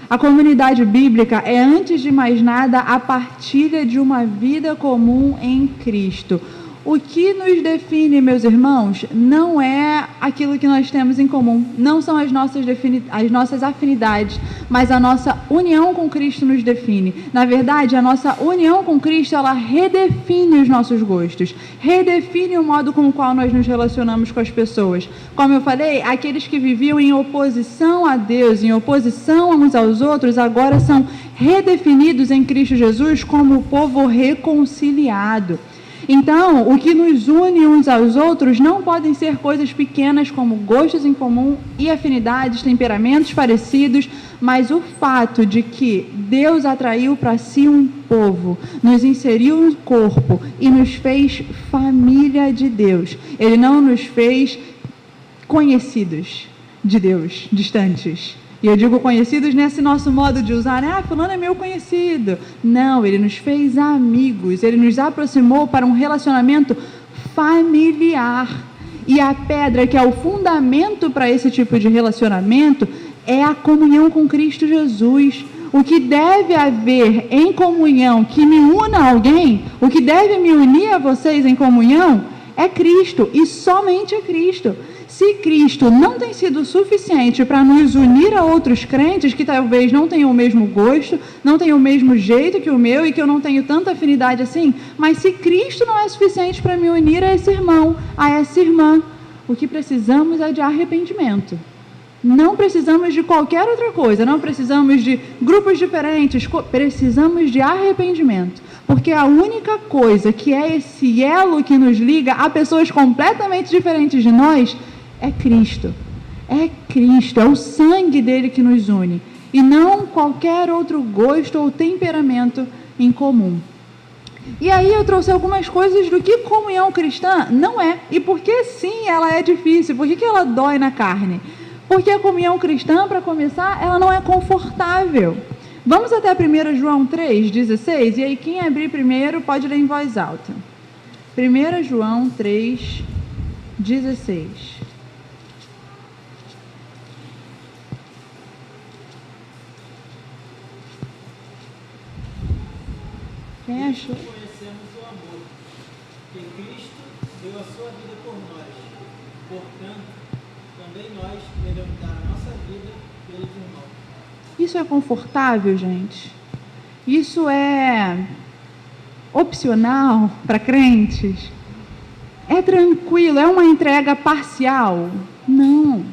A comunidade bíblica é, antes de mais nada, a partilha de uma vida comum em Cristo. O que nos define, meus irmãos, não é aquilo que nós temos em comum, não são as nossas afinidades, mas a nossa união com Cristo nos define. Na verdade, a nossa união com Cristo, ela redefine os nossos gostos, redefine o modo com o qual nós nos relacionamos com as pessoas. Como eu falei, aqueles que viviam em oposição a Deus, em oposição uns aos outros, agora são redefinidos em Cristo Jesus como o povo reconciliado. Então, o que nos une uns aos outros não podem ser coisas pequenas como gostos em comum e afinidades, temperamentos parecidos, mas o fato de que Deus atraiu para si um povo, nos inseriu no corpo e nos fez família de Deus. Ele não nos fez conhecidos de Deus, distantes. E eu digo conhecidos nesse nosso modo de usar, né? Ah, fulano é meu conhecido. Não, ele nos fez amigos, ele nos aproximou para um relacionamento familiar. E a pedra que é o fundamento para esse tipo de relacionamento é a comunhão com Cristo Jesus. O que deve haver em comunhão que me una a alguém, o que deve me unir a vocês em comunhão é Cristo, e somente é Cristo. Se Cristo não tem sido suficiente para nos unir a outros crentes que talvez não tenham o mesmo gosto, não tenham o mesmo jeito que o meu e que eu não tenho tanta afinidade assim, mas se Cristo não é suficiente para me unir a esse irmão, a essa irmã, o que precisamos é de arrependimento. Não precisamos de qualquer outra coisa, não precisamos de grupos diferentes, precisamos de arrependimento. Porque a única coisa que é esse elo que nos liga a pessoas completamente diferentes de nós é Cristo. É Cristo, é o sangue dele que nos une. E não qualquer outro gosto ou temperamento em comum. E aí eu trouxe algumas coisas do que comunhão cristã não é. E por que sim ela é difícil? Por que ela dói na carne? Porque a comunhão cristã, para começar, ela não é confortável. Vamos até 1 João 3,16, e aí quem abrir primeiro pode ler em voz alta. 1 João 3,16. Quem achou? Conhecemos o amor, que Cristo deu a sua vida por nós. Portanto, também nós devemos dar a nossa vida pelos irmãos. Isso é confortável, gente? Isso é opcional para crentes? É tranquilo? É uma entrega parcial? Não.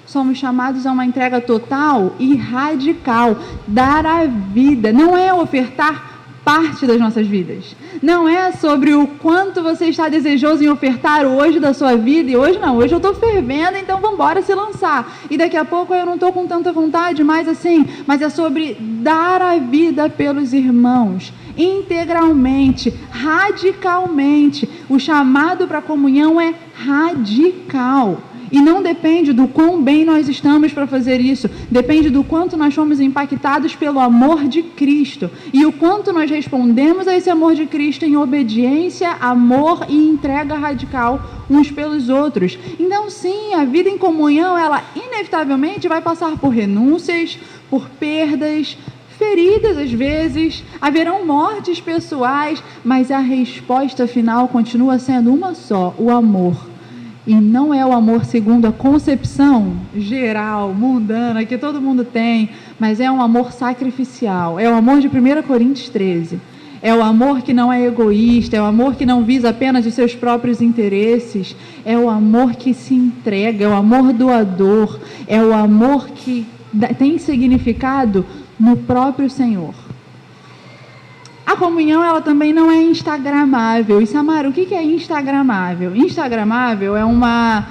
Somos chamados a uma entrega total e radical. Dar a vida. Não é ofertar parte das nossas vidas. Não é sobre o quanto você está desejoso em ofertar hoje da sua vida, e hoje não, hoje eu estou fervendo, então vamos embora se lançar. E daqui a pouco eu não estou com tanta vontade, mais assim, mas é sobre dar a vida pelos irmãos, integralmente, radicalmente. O chamado para a comunhão é radical. E não depende do quão bem nós estamos para fazer isso. Depende do quanto nós fomos impactados pelo amor de Cristo. E o quanto nós respondemos a esse amor de Cristo em obediência, amor e entrega radical uns pelos outros. Então, sim, a vida em comunhão, ela inevitavelmente vai passar por renúncias, por perdas, feridas às vezes, haverão mortes pessoais, mas a resposta final continua sendo uma só: o amor. E não é o amor segundo a concepção geral, mundana, que todo mundo tem, mas é um amor sacrificial. É o amor de 1 Coríntios 13. É o amor que não é egoísta, é o amor que não visa apenas os seus próprios interesses. É o amor que se entrega, é o amor doador, é o amor que tem significado no próprio Senhor. A comunhão, ela também não é instagramável. E, Samara, o que é instagramável? Instagramável é uma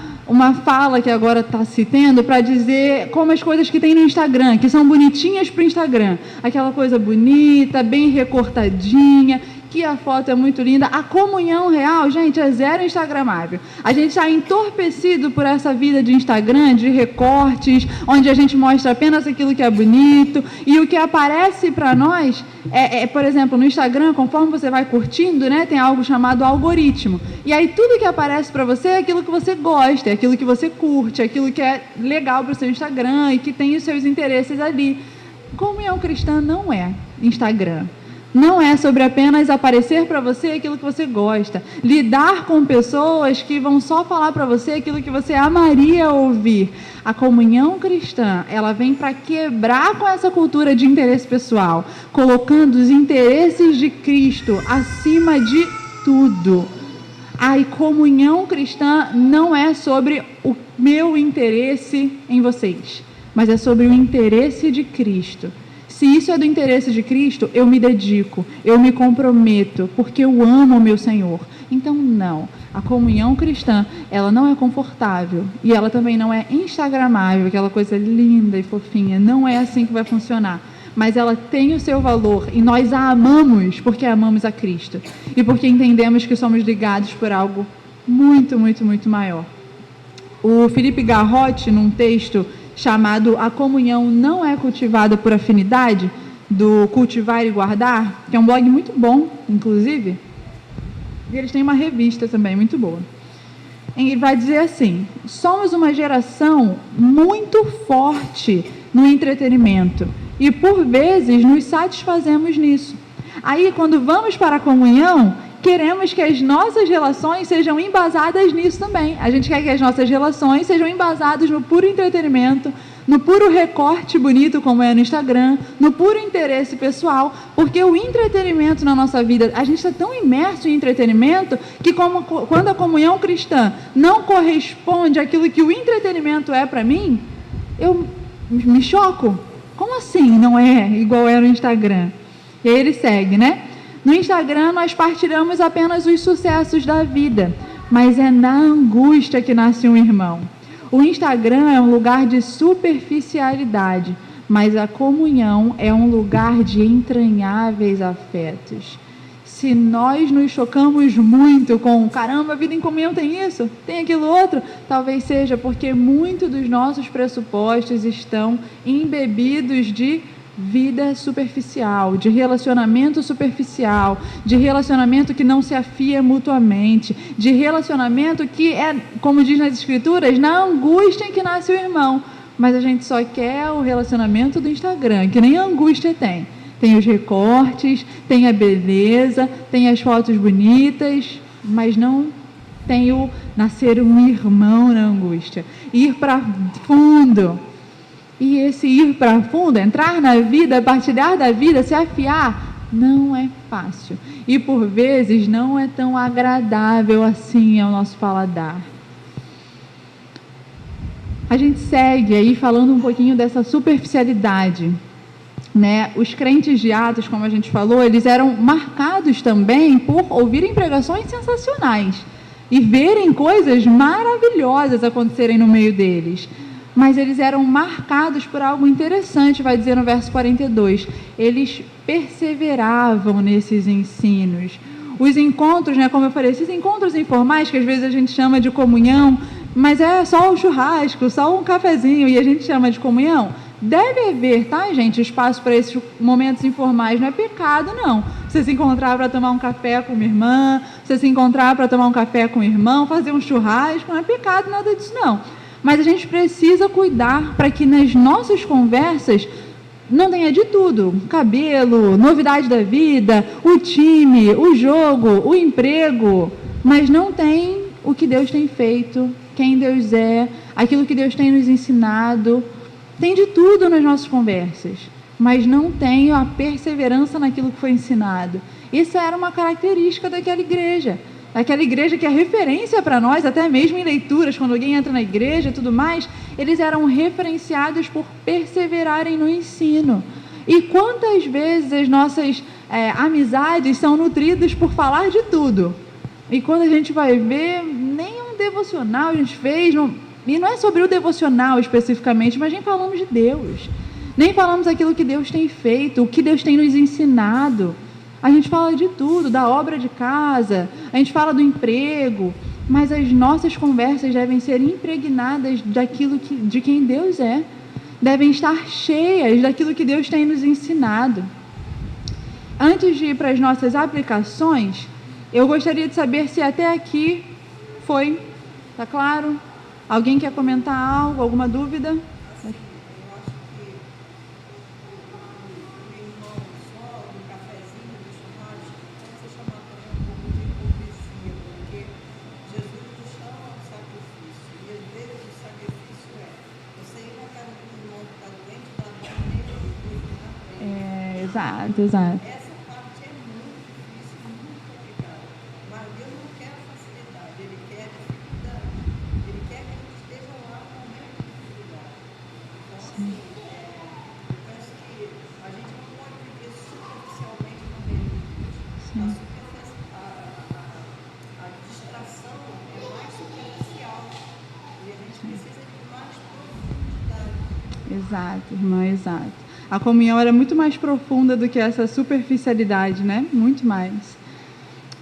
fala que agora está se tendo para dizer como as coisas que tem no Instagram, que são bonitinhas para o Instagram. Aquela coisa bonita, bem recortadinha, que a foto é muito linda. A comunhão real, gente, é zero instagramável. A gente está entorpecido por essa vida de Instagram, de recortes, onde a gente mostra apenas aquilo que é bonito, e o que aparece para nós por exemplo, no Instagram, conforme você vai curtindo, né, tem algo chamado algoritmo. E aí tudo que aparece para você é aquilo que você gosta, é aquilo que você curte, é aquilo que é legal para o seu Instagram e que tem os seus interesses ali. Comunhão cristã não é Instagram. Não é sobre apenas aparecer para você aquilo que você gosta. Lidar com pessoas que vão só falar para você aquilo que você amaria ouvir. A comunhão cristã, ela vem para quebrar com essa cultura de interesse pessoal, colocando os interesses de Cristo acima de tudo. A comunhão cristã não é sobre o meu interesse em vocês, mas é sobre o interesse de Cristo. Se isso é do interesse de Cristo, eu me dedico, eu me comprometo, porque eu amo o meu Senhor. Então, não. A comunhão cristã, ela não é confortável e ela também não é instagramável, aquela coisa linda e fofinha. Não é assim que vai funcionar. Mas ela tem o seu valor e nós a amamos porque amamos a Cristo e porque entendemos que somos ligados por algo muito, muito, muito maior. O Felipe Garrote, num texto chamado A Comunhão Não é Cultivada por Afinidade, do Cultivar e Guardar, que é um blog muito bom, inclusive, e eles têm uma revista também muito boa. Ele vai dizer assim: somos uma geração muito forte no entretenimento e, por vezes, nos satisfazemos nisso. Aí, quando vamos para a comunhão, queremos que as nossas relações sejam embasadas nisso também. A gente quer que as nossas relações sejam embasadas no puro entretenimento, no puro recorte bonito, como é no Instagram, no puro interesse pessoal, porque o entretenimento na nossa vida, a gente está tão imerso em entretenimento que quando a comunhão cristã não corresponde àquilo que o entretenimento é para mim, eu me choco. Como assim não é igual é no Instagram? E aí ele segue, né? No Instagram nós partilhamos apenas os sucessos da vida, mas é na angústia que nasce um irmão. O Instagram é um lugar de superficialidade, mas a comunhão é um lugar de entranháveis afetos. Se nós nos chocamos muito com, caramba, a vida em comunhão tem isso, tem aquilo outro, talvez seja porque muito dos nossos pressupostos estão embebidos de vida superficial, de relacionamento superficial, de relacionamento que não se afia mutuamente, de relacionamento que é, como diz nas Escrituras, na angústia em que nasce o irmão. Mas a gente só quer o relacionamento do Instagram, que nem a angústia tem. Tem os recortes, tem a beleza, tem as fotos bonitas, mas não tem o nascer um irmão na angústia. Ir para fundo. E esse ir para fundo, entrar na vida, partilhar da vida, se afiar, não é fácil. E por vezes não é tão agradável assim ao nosso paladar. A gente segue aí falando um pouquinho dessa superficialidade, né? Os crentes de Atos, como a gente falou, eles eram marcados também por ouvirem pregações sensacionais e verem coisas maravilhosas acontecerem no meio deles. Mas eles eram marcados por algo interessante, vai dizer no verso 42. Eles perseveravam nesses ensinos. Os encontros, né, como eu falei, esses encontros informais, que às vezes a gente chama de comunhão, mas é só o churrasco, só um cafezinho, e a gente chama de comunhão. Deve haver, tá, gente, espaço para esses momentos informais, não é pecado, não. Você se encontrar para tomar um café com uma irmã, você se encontrar para tomar um café com um irmão, fazer um churrasco, não é pecado, nada disso, não. Mas a gente precisa cuidar para que nas nossas conversas não tenha de tudo. Cabelo, novidade da vida, o time, o jogo, o emprego, mas não tem o que Deus tem feito, quem Deus é, aquilo que Deus tem nos ensinado. Tem de tudo nas nossas conversas, mas não tem a perseverança naquilo que foi ensinado. Isso era uma característica daquela igreja que é referência para nós, até mesmo em leituras, quando alguém entra na igreja e tudo mais, eles eram referenciados por perseverarem no ensino. E quantas vezes as nossas amizades são nutridas por falar de tudo? E quando a gente vai ver, nem um devocional a gente fez, e não é sobre o devocional especificamente, mas nem falamos de Deus, nem falamos aquilo que Deus tem feito, o que Deus tem nos ensinado. A gente fala de tudo, da obra de casa, a gente fala do emprego, mas as nossas conversas devem ser impregnadas de quem Deus é, devem estar cheias daquilo que Deus tem nos ensinado. Antes de ir para as nossas aplicações, eu gostaria de saber se até aqui foi, tá claro? Alguém quer comentar algo, alguma dúvida? Exato. Essa parte é muito difícil, muito complicada. Mas Deus não quer facilidade, Ele quer dificuldade. Ele quer que a gente esteja lá no momento de dificuldade. Então, assim, eu penso que a gente A distração é mais superficial e a gente precisa de mais profundidade. Exato, irmã, exato. A comunhão era muito mais profunda do que essa superficialidade, né? Muito mais.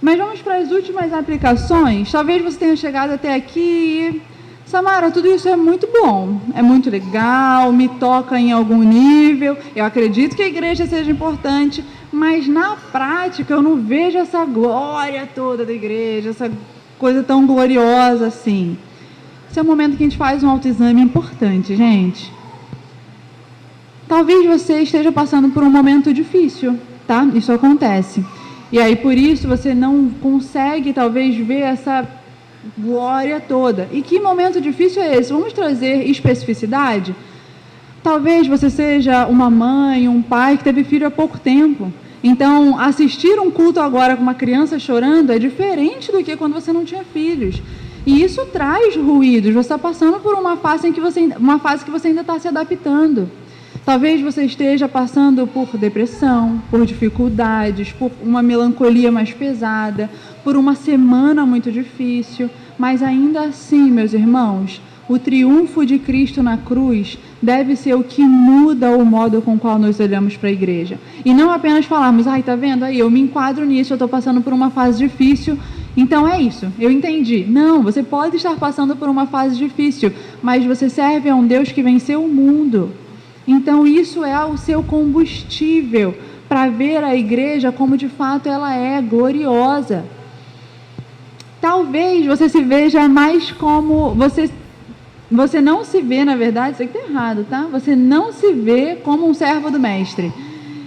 Mas vamos para as últimas aplicações. Talvez você tenha chegado até aqui e... Samara, tudo isso é muito bom, é muito legal, me toca em algum nível, eu acredito que a igreja seja importante, mas na prática eu não vejo essa glória toda da igreja, essa coisa tão gloriosa assim. Esse é o momento que a gente faz um autoexame importante, gente. Talvez você esteja passando por um momento difícil, tá? Isso acontece. E aí, por isso, você não consegue, talvez, ver essa glória toda. E que momento difícil é esse? Vamos trazer especificidade? Talvez você seja uma mãe, um pai que teve filho há pouco tempo. Então, assistir um culto agora com uma criança chorando é diferente do que quando você não tinha filhos. E isso traz ruídos. Você está passando por uma fase que você ainda está se adaptando. Talvez você esteja passando por depressão, por dificuldades, por uma melancolia mais pesada, por uma semana muito difícil, mas ainda assim, meus irmãos, o triunfo de Cristo na cruz deve ser o que muda o modo com o qual nós olhamos para a igreja. E não apenas falarmos, tá vendo aí, eu me enquadro nisso, eu estou passando por uma fase difícil, então é isso, eu entendi. Não, você pode estar passando por uma fase difícil, mas você serve a um Deus que venceu o mundo. Então isso é o seu combustível para ver a igreja como de fato ela é gloriosa. Talvez você se veja mais como... Você não se vê, na verdade, isso aqui está errado, tá? Você não se vê como um servo do mestre.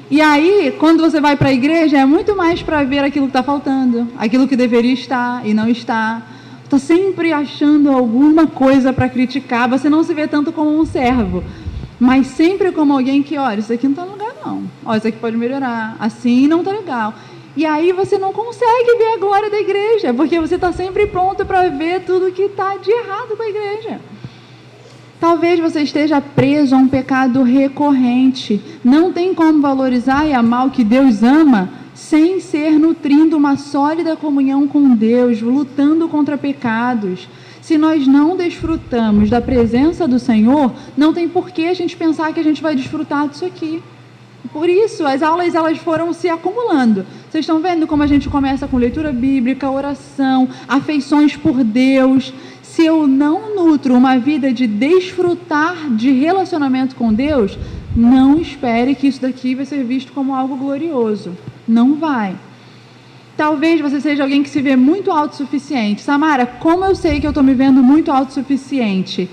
E aí, quando você vai para a igreja, é muito mais para ver aquilo que está faltando, aquilo que deveria estar e não está. Está sempre achando alguma coisa para criticar. Você não se vê tanto como um servo, mas sempre como alguém que, olha, isso aqui não está no lugar não. Olha, isso aqui pode melhorar. Assim não está legal. E aí você não consegue ver a glória da igreja, porque você está sempre pronto para ver tudo que está de errado com a igreja. Talvez você esteja preso a um pecado recorrente. Não tem como valorizar e amar o que Deus ama sem ser nutrindo uma sólida comunhão com Deus, lutando contra pecados. Se nós não desfrutamos da presença do Senhor, não tem por que a gente pensar que a gente vai desfrutar disso aqui. Por isso, as aulas elas foram se acumulando. Vocês estão vendo como a gente começa com leitura bíblica, oração, afeições por Deus. Se eu não nutro uma vida de desfrutar de relacionamento com Deus, não espere que isso daqui vai ser visto como algo glorioso. Não vai. Talvez você seja alguém que se vê muito autossuficiente. Samara, como eu sei que eu estou me vendo muito autossuficiente?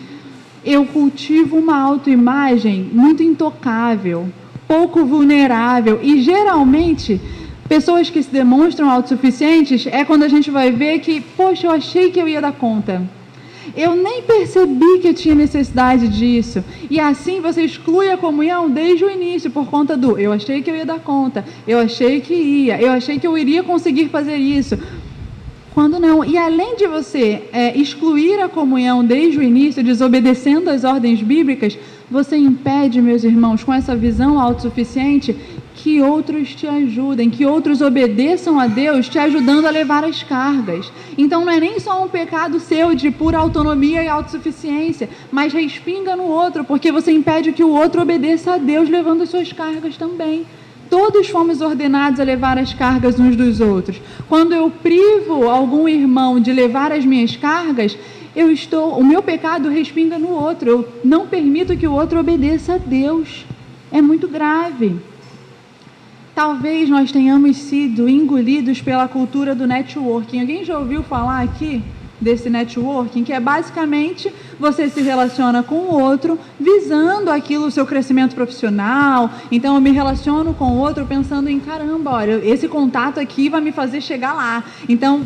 Eu cultivo uma autoimagem muito intocável, pouco vulnerável. E geralmente, pessoas que se demonstram autossuficientes é quando a gente vai ver que, poxa, eu achei que eu ia dar conta. Eu nem percebi que eu tinha necessidade disso. E assim você exclui a comunhão desde o início por conta do eu achei que eu ia dar conta, eu achei que ia, eu achei que eu iria conseguir fazer isso. Quando não. E além de você excluir a comunhão desde o início, desobedecendo às ordens bíblicas, você impede, meus irmãos, com essa visão autossuficiente, que outros te ajudem, que outros obedeçam a Deus, te ajudando a levar as cargas. Então não é nem só um pecado seu de pura autonomia e autossuficiência, mas respinga no outro, porque você impede que o outro obedeça a Deus levando as suas cargas também. Todos fomos ordenados a levar as cargas uns dos outros. Quando eu privo algum irmão de levar as minhas cargas, o meu pecado respinga no outro. Eu não permito que o outro obedeça a Deus. É muito grave. Talvez nós tenhamos sido engolidos pela cultura do networking. Alguém já ouviu falar aqui desse networking? Que é basicamente você se relaciona com o outro visando aquilo, o seu crescimento profissional. Então eu me relaciono com o outro pensando em caramba, olha, esse contato aqui vai me fazer chegar lá. Então,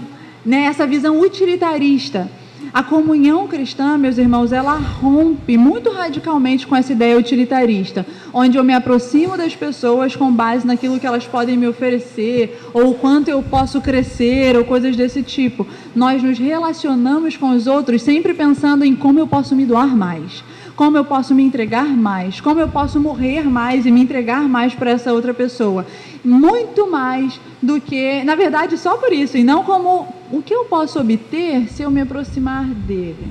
essa visão utilitarista. A comunhão cristã, meus irmãos, ela rompe muito radicalmente com essa ideia utilitarista, onde eu me aproximo das pessoas com base naquilo que elas podem me oferecer, ou o quanto eu posso crescer, ou coisas desse tipo. Nós nos relacionamos com os outros sempre pensando em como eu posso me doar mais, como eu posso me entregar mais, como eu posso morrer mais e me entregar mais para essa outra pessoa. Muito mais do que, na verdade, só por isso, e não como o que eu posso obter se eu me aproximar dele.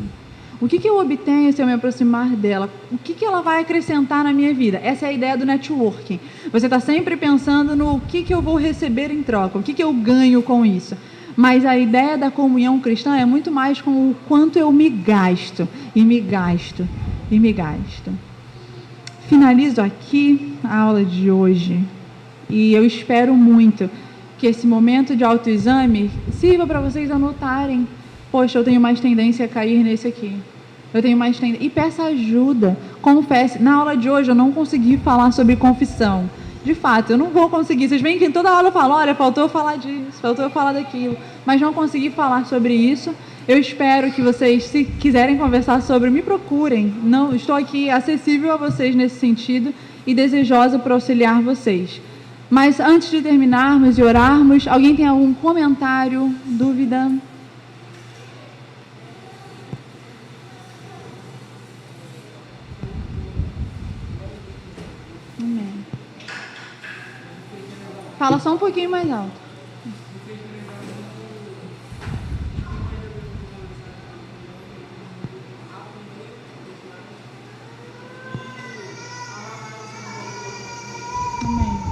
O que eu obtenho se eu me aproximar dela? O que ela vai acrescentar na minha vida? Essa é a ideia do networking. Você está sempre pensando no que eu vou receber em troca, o que eu ganho com isso. Mas a ideia da comunhão cristã é muito mais com o quanto eu me gasto, e me gasto, e me gasto. Finalizo aqui a aula de hoje. E eu espero muito que esse momento de autoexame sirva para vocês anotarem. Poxa, eu tenho mais tendência a cair nesse aqui. Eu tenho mais tendência. E peça ajuda. Confesse. Na aula de hoje eu não consegui falar sobre confissão. De fato, eu não vou conseguir. Vocês veem que em toda aula eu falo, olha, faltou eu falar disso, faltou eu falar daquilo. Mas não consegui falar sobre isso. Eu espero que vocês, se quiserem conversar sobre, me procurem. Não, estou aqui acessível a vocês nesse sentido e desejosa para auxiliar vocês. Mas antes de terminarmos e orarmos, alguém tem algum comentário, dúvida? Amém. Fala só um pouquinho mais alto. Amém.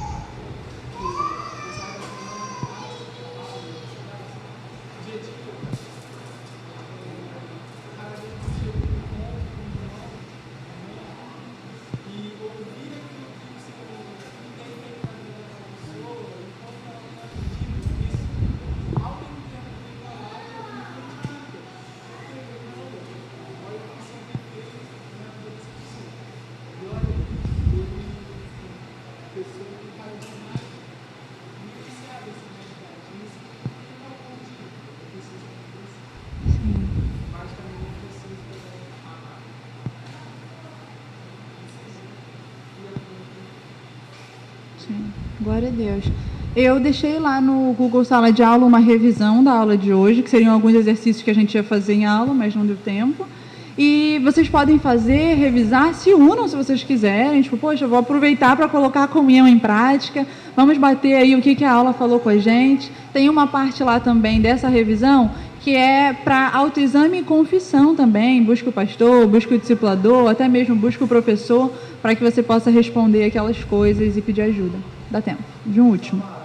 Glória a Deus. Eu deixei lá no Google Sala de Aula uma revisão da aula de hoje, que seriam alguns exercícios que a gente ia fazer em aula, mas não deu tempo. E vocês podem fazer, revisar, se unam se vocês quiserem. Tipo, poxa, eu vou aproveitar para colocar a comunhão em prática. Vamos bater aí o que a aula falou com a gente. Tem uma parte lá também dessa revisão que é para autoexame e confissão também. Busca o pastor, busca o discipulador, até mesmo busca o professor, para que você possa responder aquelas coisas e pedir ajuda. Dá tempo. De um último.